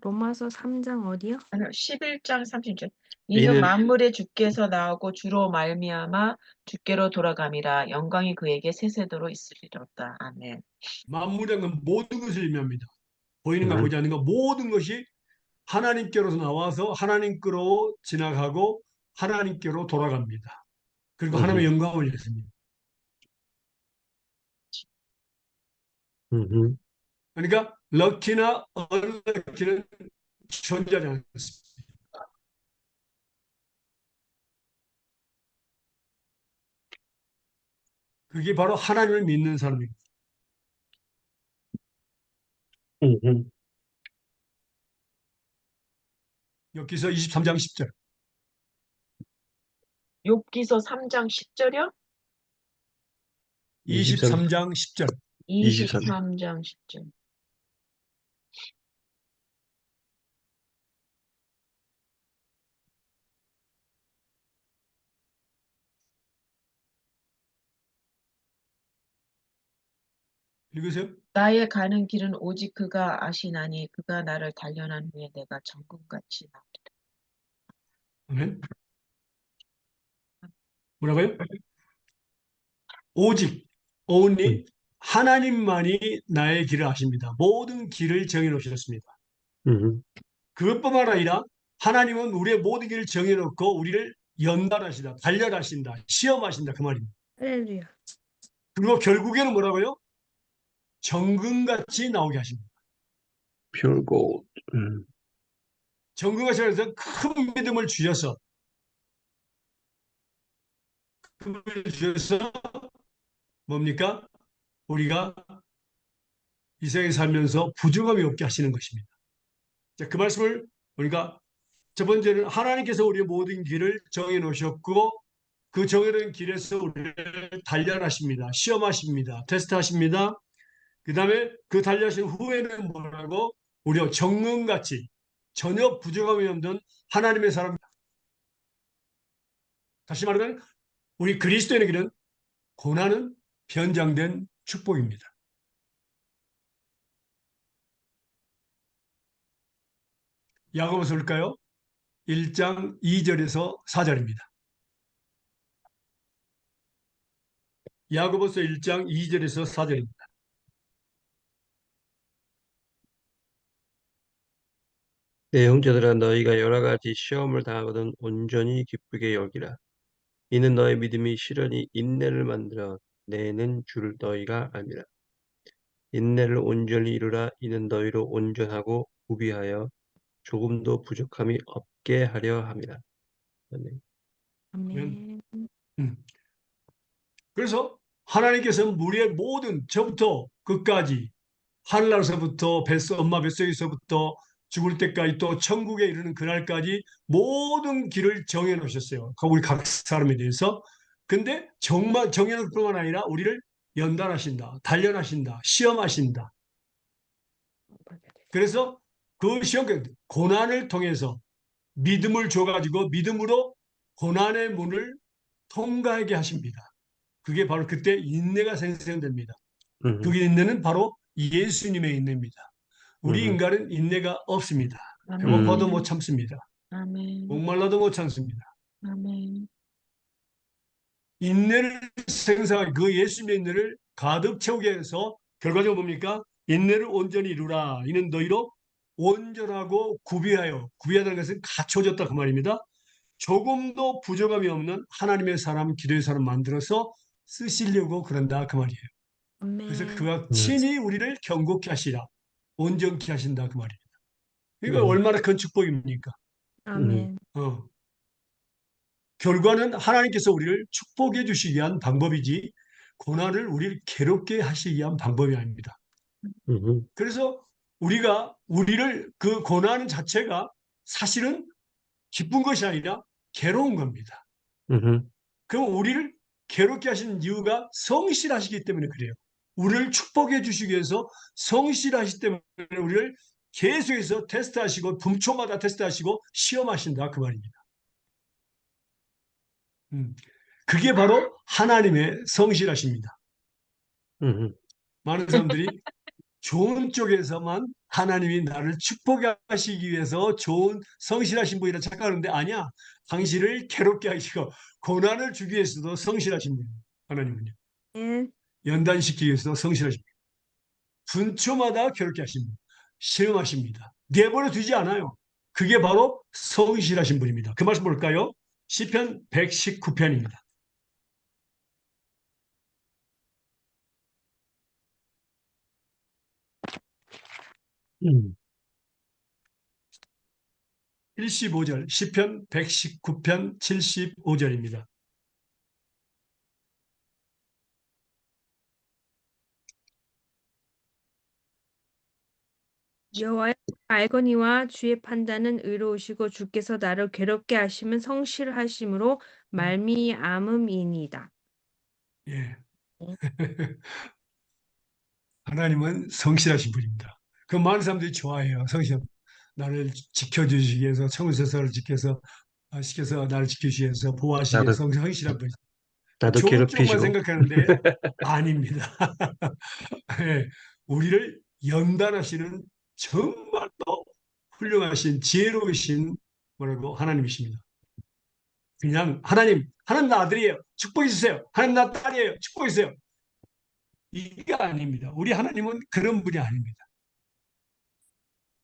[SPEAKER 3] 로마서 3장 어디요?
[SPEAKER 2] 아니요, 11장 30절. 이는
[SPEAKER 4] 이는
[SPEAKER 2] 만물의 주께서 나오고 주로 말미암아 주께로 돌아감이라 영광이 그에게 세세도록 있으리로다. 아멘.
[SPEAKER 1] 만물의 모든 것을 의미합니다. 보이는가
[SPEAKER 4] 음,
[SPEAKER 1] 보지 않는가 모든 것이 하나님께로서 나와서 하나님께로 지나가고 하나님께로 돌아갑니다. 그리고 하나님의
[SPEAKER 4] 음,
[SPEAKER 1] 영광을 위해서입니다.
[SPEAKER 4] 음,
[SPEAKER 1] 그러니까 럭키나 언럭키는 존재하지 않습니다. 그게 바로 하나님을 믿는 사람입니다.
[SPEAKER 4] 음.
[SPEAKER 1] 여기서 23장 10절.
[SPEAKER 2] 욥기서 3장 10절이요?
[SPEAKER 4] 23,
[SPEAKER 1] 23장 10절.
[SPEAKER 4] 23.
[SPEAKER 2] 23장 10절.
[SPEAKER 1] 읽으세요.
[SPEAKER 2] 나의 가는 길은 오직 그가 아시나니 그가 나를 단련한 후에 내가 정금같이 나오리라.
[SPEAKER 1] 아멘. 뭐라고요? 오직
[SPEAKER 4] 음,
[SPEAKER 1] only 하나님만이 나의 길을 아십니다. 모든 길을 정해 놓으셨습니다.
[SPEAKER 4] 음,
[SPEAKER 1] 그것뿐만 아니라 하나님은 우리의 모든 길을 정해 놓고 우리를 연단하신다, 단련하신다, 시험하신다 그 말입니다.
[SPEAKER 3] 할렐루야.
[SPEAKER 1] 그리고 결국에는 뭐라고요? 정금같이 나오게 하십니다.
[SPEAKER 4] pure gold.
[SPEAKER 1] 정금같이 해서 큰 믿음을 주셔서 큰 믿음을 주셔서 뭡니까? 우리가 이 세상에 살면서 부족함이 없게 하시는 것입니다. 자, 그 말씀을 우리가 첫 번째는 하나님께서 우리의 모든 길을 정해 놓으셨고 그 정해놓은 길에서 우리를 단련하십니다. 시험하십니다. 테스트하십니다. 그 다음에 그 단련하신 후에는 뭐라고? 우리가 정금같이 전혀 부족함이 없는 하나님의 사람. 다시 말하면 우리 그리스도인에게는 고난은 변장된 축복입니다. 야고보서 볼까요? 1장 2절에서 4절입니다. 야고보서 1장 2절에서 4절입니다.
[SPEAKER 4] 내 형제들아 너희가 여러 가지 시험을 당하거든 온전히 기쁘게 여기라. 이는 너의 믿음이 실현이 인내를 만들어 내는 줄 너희가 알미라. 인내를 온전히 이루라. 이는 너희로 온전하고 구비하여 조금도 부족함이 없게 하려 함이라. 아멘.
[SPEAKER 1] 아멘.
[SPEAKER 3] 아멘.
[SPEAKER 1] 그래서 하나님께서 우리의 모든 저부터 끝까지 하늘나라서부터 엄마 뱃속에서부터 죽을 때까지 또 천국에 이르는 그날까지 모든 길을 정해 놓으셨어요. 우리 각 사람에 대해서. 근데 정말 정해 놓을 뿐만 아니라 우리를 연단하신다, 단련하신다, 시험하신다. 그래서 그 시험, 고난을 통해서 믿음을 줘가지고 믿음으로 고난의 문을 통과하게 하십니다. 그게 바로 그때 인내가 생성됩니다. 그
[SPEAKER 4] 음,
[SPEAKER 1] 인내는 바로 예수님의 인내입니다. 우리
[SPEAKER 4] 음,
[SPEAKER 1] 인간은 인내가 없습니다. 배고파도 못
[SPEAKER 2] 아멘.
[SPEAKER 1] 참습니다.
[SPEAKER 2] 아멘.
[SPEAKER 1] 목말라도 못 참습니다.
[SPEAKER 2] 아멘.
[SPEAKER 1] 인내를 생성한 그 예수님의 인내를 가득 채우게 해서 결과적으로 뭡니까? 인내를 온전히 이루라. 이는 너희로 온전하고 구비하다는 것은 갖춰졌다 그 말입니다. 조금도 부족함이 없는 하나님의 사람, 기도의 사람 만들어서 쓰시려고 그런다 그 말이에요. 그래서
[SPEAKER 2] 아멘.
[SPEAKER 1] 그가
[SPEAKER 4] 음,
[SPEAKER 1] 친히 우리를 경고케 하시라. 온전케 하신다 그 말입니다. 이거
[SPEAKER 4] 음,
[SPEAKER 1] 얼마나 큰 축복입니까?
[SPEAKER 4] 음,
[SPEAKER 2] 아멘.
[SPEAKER 1] 어. 결과는 하나님께서 우리를 축복해 주시기 위한 방법이지 고난을 우리를 괴롭게 하시기 위한 방법이 아닙니다.
[SPEAKER 4] 음,
[SPEAKER 1] 그래서 우리를 그 고난 자체가 사실은 기쁜 것이 아니라 괴로운 겁니다.
[SPEAKER 4] 음,
[SPEAKER 1] 그럼 우리를 괴롭게 하시는 이유가 성실하시기 때문에 그래요. 우리를 축복해 주시기 위해서 성실하시기 때문에 우리를 계속해서 테스트하시고 분초마다 테스트하시고 시험하신다 그 말입니다. 음. 그게 바로 하나님의 성실하십니다.
[SPEAKER 4] 음,
[SPEAKER 1] 많은 사람들이 좋은 쪽에서만 하나님이 나를 축복하시기 위해서 좋은 성실하신 분이라 착각하는데 아니야. 당신을 괴롭게 하시고 고난을 주기 위해서도 성실하신 분이에요. 하나님은요.
[SPEAKER 3] 예.
[SPEAKER 1] 연단시키기 위해서도 성실하신 분이에요. 분초마다 괴롭게 하십니다. 시험하십니다. 내버려 두지 않아요. 그게 바로 성실하신 분입니다. 그 말씀 볼까요? 시편 119편입니다. 75절, 시편 119편 75절입니다.
[SPEAKER 3] 여호와여 알거니와 주의 판단은 의로우시고 주께서 나를 괴롭게 하시면 성실하심으로 말미암음이니이다.
[SPEAKER 1] 예.
[SPEAKER 3] 네.
[SPEAKER 1] 하나님은 성실하신 분입니다. 그 많은 사람들이 좋아해요. 성실. 나를 지켜주시기 위해서, 청소서를 시켜서 나를 지켜주시기 위해서, 보호하시기
[SPEAKER 4] 나도,
[SPEAKER 1] 위해서 성실한 분.
[SPEAKER 4] 나도
[SPEAKER 1] 좋은 쪽만
[SPEAKER 4] 괴롭히시고.
[SPEAKER 1] 생각하는데 아닙니다. 예. 우리를 연단하시는 정말로 훌륭하신, 지혜로우신 뭐라고 하나님이십니다. 그냥 하나님 나 아들이에요. 축복해 주세요. 하나님 나 딸이에요. 축복해 주세요. 이게 아닙니다. 우리 하나님은 그런 분이 아닙니다.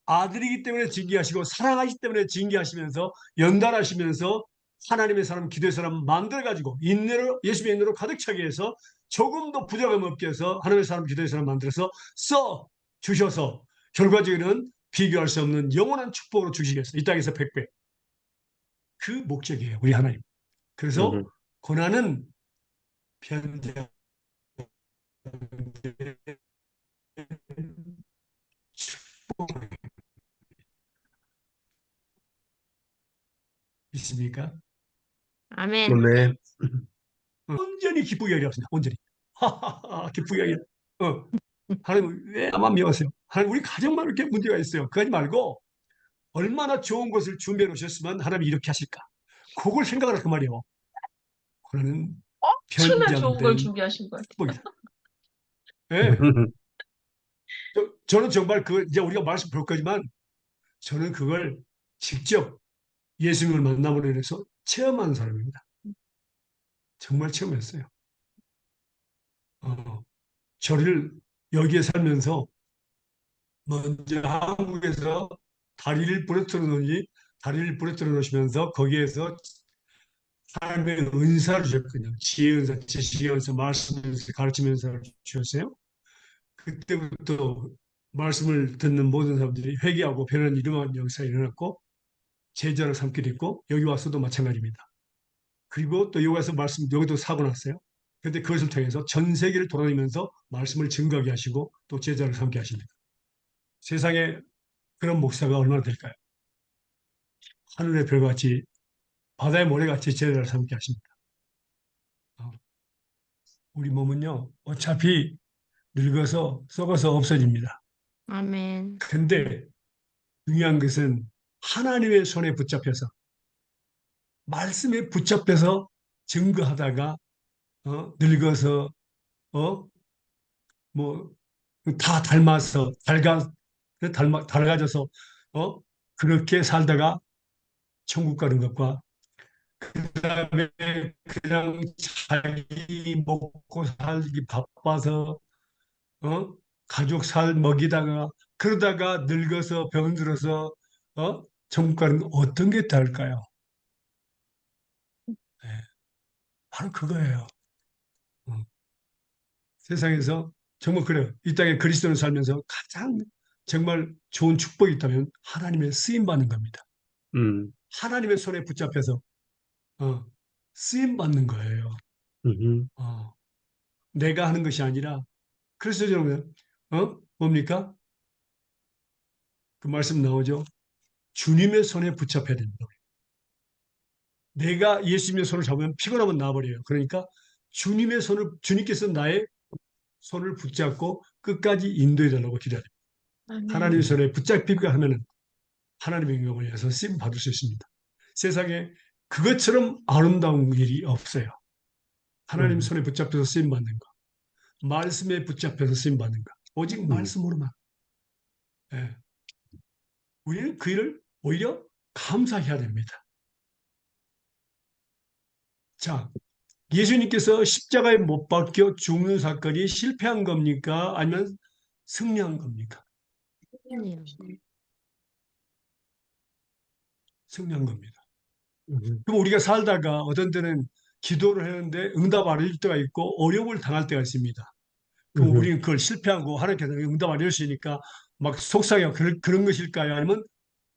[SPEAKER 1] 아들이기 때문에 징계하시고 사랑하시기 때문에 징계하시면서 연단하시면서 하나님의 사람, 기도의 사람 만들어가지고 예수님의 인내로 가득 차게 해서 조금도 부족함 없게 해서 하나님의 사람, 기도의 사람 만들어서 써 주셔서 결과적으로는 비교할 수 없는 영원한 축복으로 주시겠어요. 이 땅에서 100배. 그 목적이에요. 우리 하나님. 그래서
[SPEAKER 4] 음,
[SPEAKER 1] 고난은 편견 있습니까?
[SPEAKER 3] 아멘.
[SPEAKER 4] 네.
[SPEAKER 1] 온전히 기쁘게 여기었습니다. 온전히. 하하하, 기쁘게 여기. 하나님 왜 나만 미워하세요? 하나님 우리 가정만 이렇게 문제가 있어요. 그러지 말고 얼마나 좋은 것을 준비해 놓으셨으면 하나님이 이렇게 하실까? 그걸 생각하라 그 말이에요. 그거는
[SPEAKER 2] 엄청나 좋은 걸
[SPEAKER 1] 편견된
[SPEAKER 2] 준비하신 것 같아요.
[SPEAKER 1] 축복이다. 예. 저는 정말 이제 우리가 말씀 볼 거지만 저는 그걸 직접 예수님을 만남으로 인해서 체험한 사람입니다. 정말 체험했어요. 어, 저를 여기에 살면서 먼저 한국에서 다리를 부러뜨려 놓으시면서 거기에서 하나님의 은사를 주셨거든요. 지혜 은사, 지식의 은사, 말씀을 가르치면서 주셨어요. 그때부터 말씀을 듣는 모든 사람들이 회개하고 변화는 일어나는 역사가 일어났고 제자를 삼게 됐고 여기 와서도 마찬가지입니다. 그리고 또 여기 와서 여기도 사고 났어요. 그런데 그것을 통해서 전 세계를 돌아다니면서 말씀을 증거하게 하시고 또 제자를 삼게 하십니다. 세상에 그런 목사가 얼마나 될까요? 하늘의 별같이 바다의 모래같이 제자를 삼게 하십니다. 어, 우리 몸은요 어차피 늙어서 썩어서 없어집니다.
[SPEAKER 3] 아멘.
[SPEAKER 1] 근데 중요한 것은 하나님의 손에 붙잡혀서 말씀에 붙잡혀서 증거하다가 늙어서 어, 뭐 다 닮아서 닮아져서 어, 그렇게 살다가 천국 가는 것과 그다음에 그냥 자기 먹고 살기 바빠서 가족 살 먹이다가 그러다가 늙어서 병들어서 천국 가는 거 어떤 게 다를까요? 네, 바로 그거예요. 어, 세상에서 정말 그래요. 이 땅에 그리스도를 살면서 가장 정말 좋은 축복이 있다면 하나님의 쓰임 받는 겁니다.
[SPEAKER 4] 음,
[SPEAKER 1] 하나님의 손에 붙잡혀서 어, 쓰임 받는 거예요.
[SPEAKER 4] 음,
[SPEAKER 1] 어, 내가 하는 것이 아니라 그래서 여러분 뭡니까? 그 말씀 나오죠. 주님의 손에 붙잡혀야 됩니다. 내가 예수님의 손을 잡으면 피곤하면 나와버려요. 그러니까 주님께서 나의 손을 붙잡고 끝까지 인도해 달라고 기도해야 됩니다. 하나님의
[SPEAKER 2] 아멘.
[SPEAKER 1] 손에 붙잡히가 하면은 하나님의 영광을 위해서 쓰임 받을 수 있습니다. 세상에 그것처럼 아름다운 일이 없어요. 하나님
[SPEAKER 4] 음,
[SPEAKER 1] 손에 붙잡혀서 쓰임 받는 거, 말씀에 붙잡혀서 쓰임 받는 거, 오직
[SPEAKER 4] 음,
[SPEAKER 1] 말씀으로만. 예. 우리는 그 일을 오히려 감사해야 됩니다. 자, 예수님께서 십자가에 못 박혀 죽는 사건이 실패한 겁니까? 아니면 승리한 겁니까? 승리한 겁니다.
[SPEAKER 4] 음,
[SPEAKER 1] 그럼 우리가 살다가 어떤 때는 기도를 했는데 응답 안 해줄 때가 있고 어려움을 당할 때가 있습니다. 그럼
[SPEAKER 4] 음,
[SPEAKER 1] 우리는 그걸 실패하고 하나님께서 응답 안 해주시니까 막 속상해요. 그런 것일까요? 아니면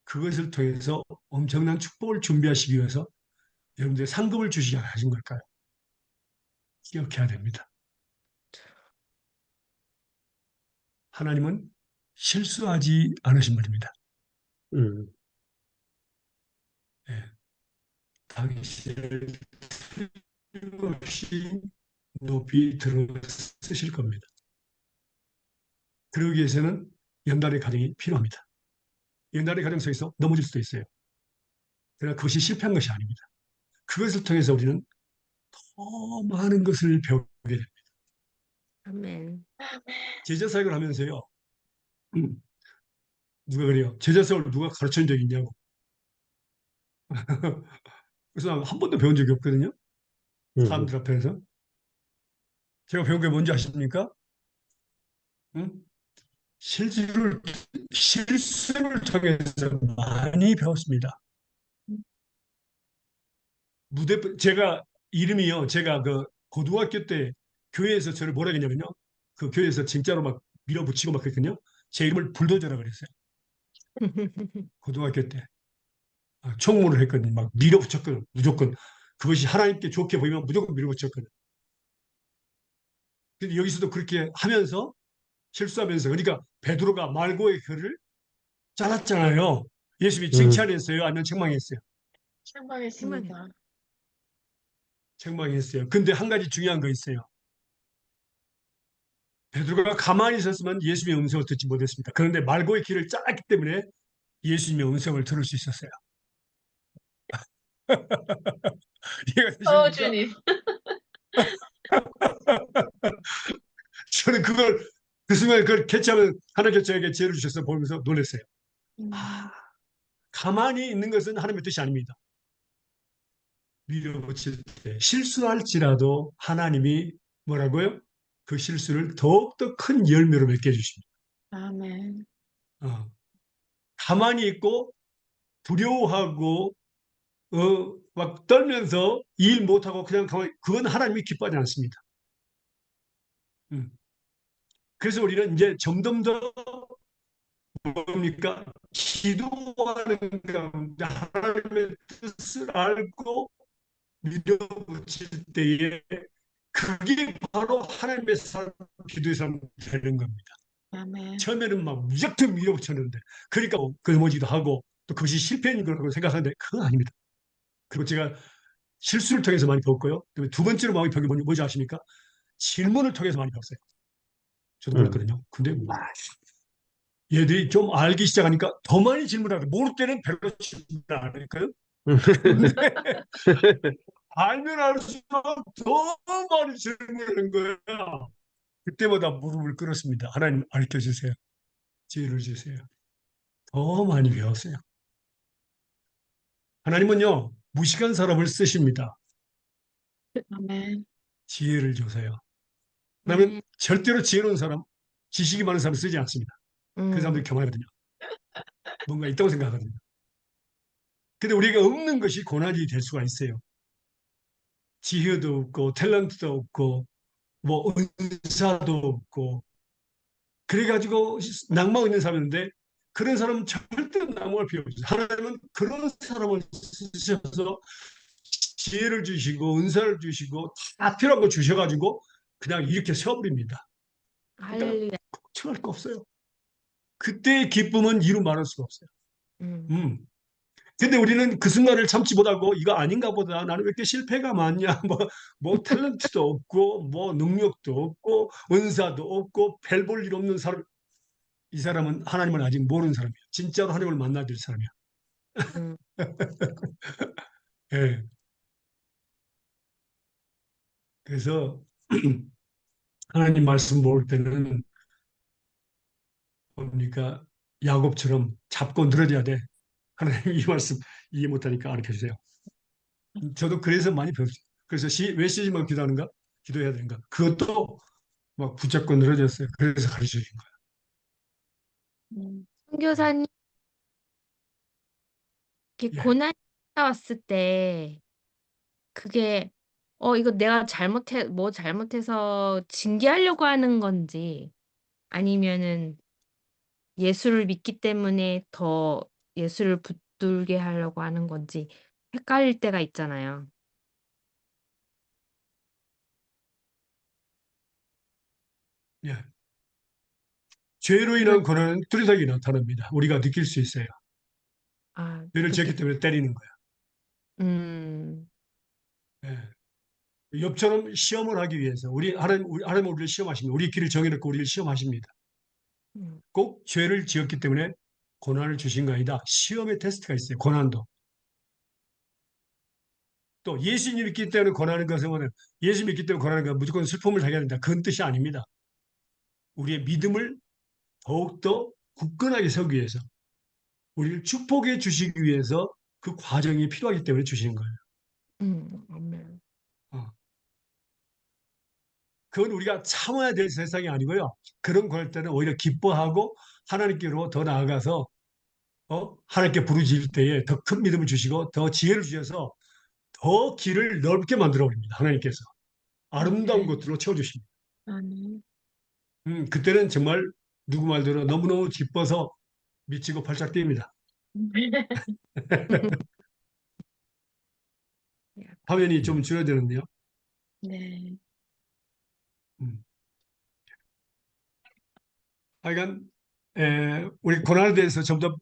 [SPEAKER 1] 그것을 통해서 엄청난 축복을 준비하시기 위해서 여러분들의 상급을 주시게 하신 걸까요? 기억해야 됩니다. 하나님은 실수하지 않으신 분입니다.
[SPEAKER 4] 음,
[SPEAKER 1] 예, 당신을 틀림없이 높이 들어 쓰실 겁니다. 그러기 위해서는 연단의 과정이 필요합니다. 연단의 과정 속에서 넘어질 수도 있어요. 그러나 그것이 실패한 것이 아닙니다. 그것을 통해서 우리는 더 많은 것을 배우게 됩니다.
[SPEAKER 3] 아멘.
[SPEAKER 1] 제자 사역을 하면서요. 누가 그래요? 제자 사역을 누가 가르친 적이 있냐고. 그래서 한 번도 배운 적이 없거든요.
[SPEAKER 4] 음,
[SPEAKER 1] 사람들 앞에서. 제가 배운 게 뭔지 아십니까? 응? 실수를, 실수를 통해서 많이 배웠습니다. 제가 이름이요. 제가 그 고등학교 때 교회에서 저를 뭐라 했냐면요. 그 교회에서 진짜로 막 밀어붙이고 막 그랬거든요. 제 이름을 불도저라 그랬어요. 고등학교 때. 총무를 했거든요. 막 밀어붙였거든. 무조건. 그것이 하나님께 좋게 보이면 무조건 밀어붙였거든. 근데 여기서도 그렇게 하면서 실수하면서 그러니까 베드로가 말고의 글을 잘랐잖아요. 예수님이
[SPEAKER 4] 음,
[SPEAKER 1] 칭찬했어요? 아니면 책망했어요?
[SPEAKER 3] 힘하게.
[SPEAKER 2] 실망했습니다.
[SPEAKER 1] 책망했어요. 근데 한 가지 중요한 거 있어요. 베드로가 가만히 있었으면 예수님의 음성을 듣지 못했습니다. 그런데 말고의 길을 잘랐기 때문에 예수님의 음성을 들을 수 있었어요. 이해가 되십니까?
[SPEAKER 2] 주님.
[SPEAKER 1] 저는 그 순간에 그걸 캐치하면 하나님께서 저에게 지혜를 주셔서 보면서 놀랐어요.
[SPEAKER 2] 음,
[SPEAKER 1] 가만히 있는 것은 하나님의 뜻이 아닙니다. 밀어붙일 때 실수할지라도 하나님이 뭐라고요? 그 실수를 더욱더 큰 열매로 맺게 해주십니다.
[SPEAKER 2] 아멘.
[SPEAKER 1] 어, 가만히 있고 두려워하고 막 떨면서 일 못하고 그냥 가만히 그건 하나님이 기뻐하지 않습니다. 음. 그래서 우리는 이제 점점 더 뭡니까? 기도하는 가운데 하나님의 뜻을 알고 밀어붙일 때에 그게 바로 하나님의 사람, 기도의 사람 되는 겁니다.
[SPEAKER 2] 아멘.
[SPEAKER 1] 처음에는 막 무작정 밀어붙였는데, 그러니까 넘어지기도 하고, 또 그것이 실패인 걸 생각하는데, 그건 아닙니다. 그리고 제가 실수를 통해서 많이 배웠고요. 그다음에 두 번째로 많이 배운 게 뭔지 아십니까? 질문을 통해서 많이 배웠어요. 저도 그랬거든요. 근데 얘들이 좀 알기 시작하니까 더 많이 질문하고, 모를 때는 별로 질문 안 하니까요. 근데 알면 알수록 더 많이 질문하는 거예요. 그때마다 무릎을 꿇었습니다. 하나님 알려 주세요. 지혜를 주세요. 더 많이 배웠어요. 하나님은요, 무식한 사람을 쓰십니다.
[SPEAKER 2] 아멘.
[SPEAKER 1] 지혜를 주세요. 그다음에
[SPEAKER 3] 네.
[SPEAKER 1] 절대로 지혜로운 사람, 지식이 많은 사람을 쓰지 않습니다. 그 사람들이
[SPEAKER 2] 음.
[SPEAKER 1] 교만하거든요. 뭔가 있다고 생각하거든요. 근데 우리가 없는 것이 고난이 될 수가 있어요. 지혜도 없고, 탤런트도 없고, 뭐, 은사도 없고, 그래가지고 낭만 있는 사람인데, 그런 사람은 절대 낭만을 필요 없어요. 하나님은 그런 사람을 쓰셔서 지혜를 주시고, 은사를 주시고, 다 필요한 거 주셔가지고, 그냥 이렇게 세워버립니다. 그러니까
[SPEAKER 3] 할렐루야.
[SPEAKER 1] 걱정할 거 없어요. 그때의 기쁨은 이루 말할 수가 없어요.
[SPEAKER 2] 음.
[SPEAKER 1] 음. 근데 우리는 그 순간을 참지 못하고 이거 아닌가 보다. 나는 왜 이렇게 실패가 많냐. 뭐 탤런트도 없고, 뭐 능력도 없고, 은사도 없고, 별 볼 일 없는 사람. 이 사람은 하나님을 아직 모르는 사람이야. 진짜로 하나님을 만나야 될 사람이야.
[SPEAKER 2] 음.
[SPEAKER 1] 예. 그래서 하나님 말씀 모를 때는 뭡니까? 야곱처럼 잡고 늘어져야 돼. 하나님 이 말씀 이해 못하니까 가르쳐 주세요. 저도 그래서 많이 배웠어요. 그래서 왜 시집만 기도하는가? 기도해야 되는가? 그것도 막 붙잡고 늘어졌어요. 그래서 가르쳐 주신
[SPEAKER 3] 선교사님, 이렇게
[SPEAKER 1] 거예요. 예.
[SPEAKER 3] 고난이 왔을 때 그게 이거 내가 잘못해서 징계하려고 하는 건지 아니면은 예수를 믿기 때문에 더 예수를 붙들게 하려고 하는 건지 헷갈릴 때가 있잖아요.
[SPEAKER 1] 예. 죄로
[SPEAKER 3] 그럴
[SPEAKER 1] 인한 고난은 뚜렷하게 나타납니다. 우리가 느낄 수 있어요. 죄를
[SPEAKER 3] 그렇게
[SPEAKER 1] 지었기 때문에 때리는 거야.
[SPEAKER 3] 음,
[SPEAKER 1] 예. 욥처럼 시험을 하기 위해서 하나님 우리를 시험하십니다. 우리 길을 정해놓고 우리를 시험하십니다.
[SPEAKER 3] 음,
[SPEAKER 1] 꼭 죄를 지었기 때문에 고난을 주신 거 아니다. 시험의 테스트가 있어요. 고난도. 또 예수 믿기 때문에 고난하는 것은 예수 믿기 때문에 고난하는 건 무조건 슬픔을 당해야 된다. 그건 뜻이 아닙니다. 우리의 믿음을 더욱더 굳건하게 세우기 위해서 우리를 축복해 주시기 위해서 그 과정이 필요하기 때문에 주시는 거예요.
[SPEAKER 3] 아멘.
[SPEAKER 1] 어. 그건 우리가 참아야 될 세상이 아니고요. 그런 걸 때는 오히려 기뻐하고 하나님께로 더 나아가서 하나님께 부르짖을 때에 더 큰 믿음을 주시고 더 지혜를 주셔서 더 길을 넓게 만들어 버립니다. 하나님께서 아름다운
[SPEAKER 2] 네.
[SPEAKER 1] 것들로 채워주십니다.
[SPEAKER 2] 아멘.
[SPEAKER 1] 그때는 정말 누구 말대로 너무너무 기뻐서 미치고 팔짝 뜁니다. 화면이 좀 줄어드는데요.
[SPEAKER 2] 네.
[SPEAKER 1] 음. 하여간 우리 고난에 대해서 좀 더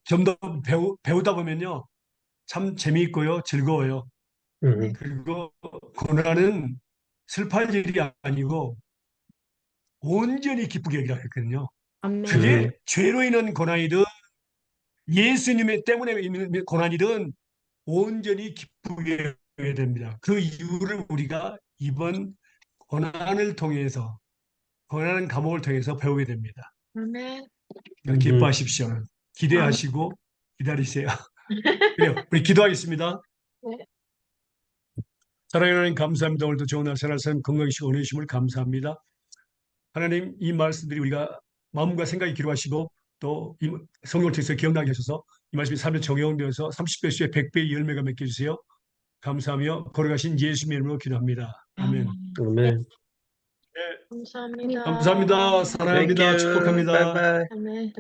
[SPEAKER 1] 배우다 보면요. 참 재미있고요. 즐거워요.
[SPEAKER 2] 네.
[SPEAKER 1] 그리고 고난은 슬퍼할 일이 아니고 온전히 기쁘게 여기라 했거든요.
[SPEAKER 3] 아멘.
[SPEAKER 1] 그게 죄로 인한 고난이든 예수님의 때문에 있는 고난이든 온전히 기쁘게 여겨야 됩니다. 그 이유를 우리가 이번 고난하는 과목을 통해서 배우게 됩니다.
[SPEAKER 2] 아멘.
[SPEAKER 1] 그러니까 기뻐하십시오.
[SPEAKER 2] 아멘.
[SPEAKER 1] 기대하시고 기다리세요. 그래요. 우리 기도하겠습니다.
[SPEAKER 2] 네.
[SPEAKER 1] 사랑하는 하나님 감사합니다. 오늘도 좋은 날 생활 삶 건강이시고 은혜 주심을 감사합니다. 하나님 이 말씀들이 우리가 마음과 생각이 기록하시고 또 이 성경을 통해서 기억나게 하셔서 이 말씀이 삶에 적용되어서 30배 수에 100배의 열매가 맺게 해주세요. 감사하며 걸어가신 예수님의 이름으로 기도합니다. 아멘.
[SPEAKER 2] 아멘.
[SPEAKER 4] 아멘.
[SPEAKER 1] 네,
[SPEAKER 2] 감사합니다.
[SPEAKER 1] 감사합니다.
[SPEAKER 4] Thank
[SPEAKER 1] 사랑합니다.
[SPEAKER 4] you. Bye
[SPEAKER 1] 축복합니다.
[SPEAKER 4] bye.
[SPEAKER 2] 아멘.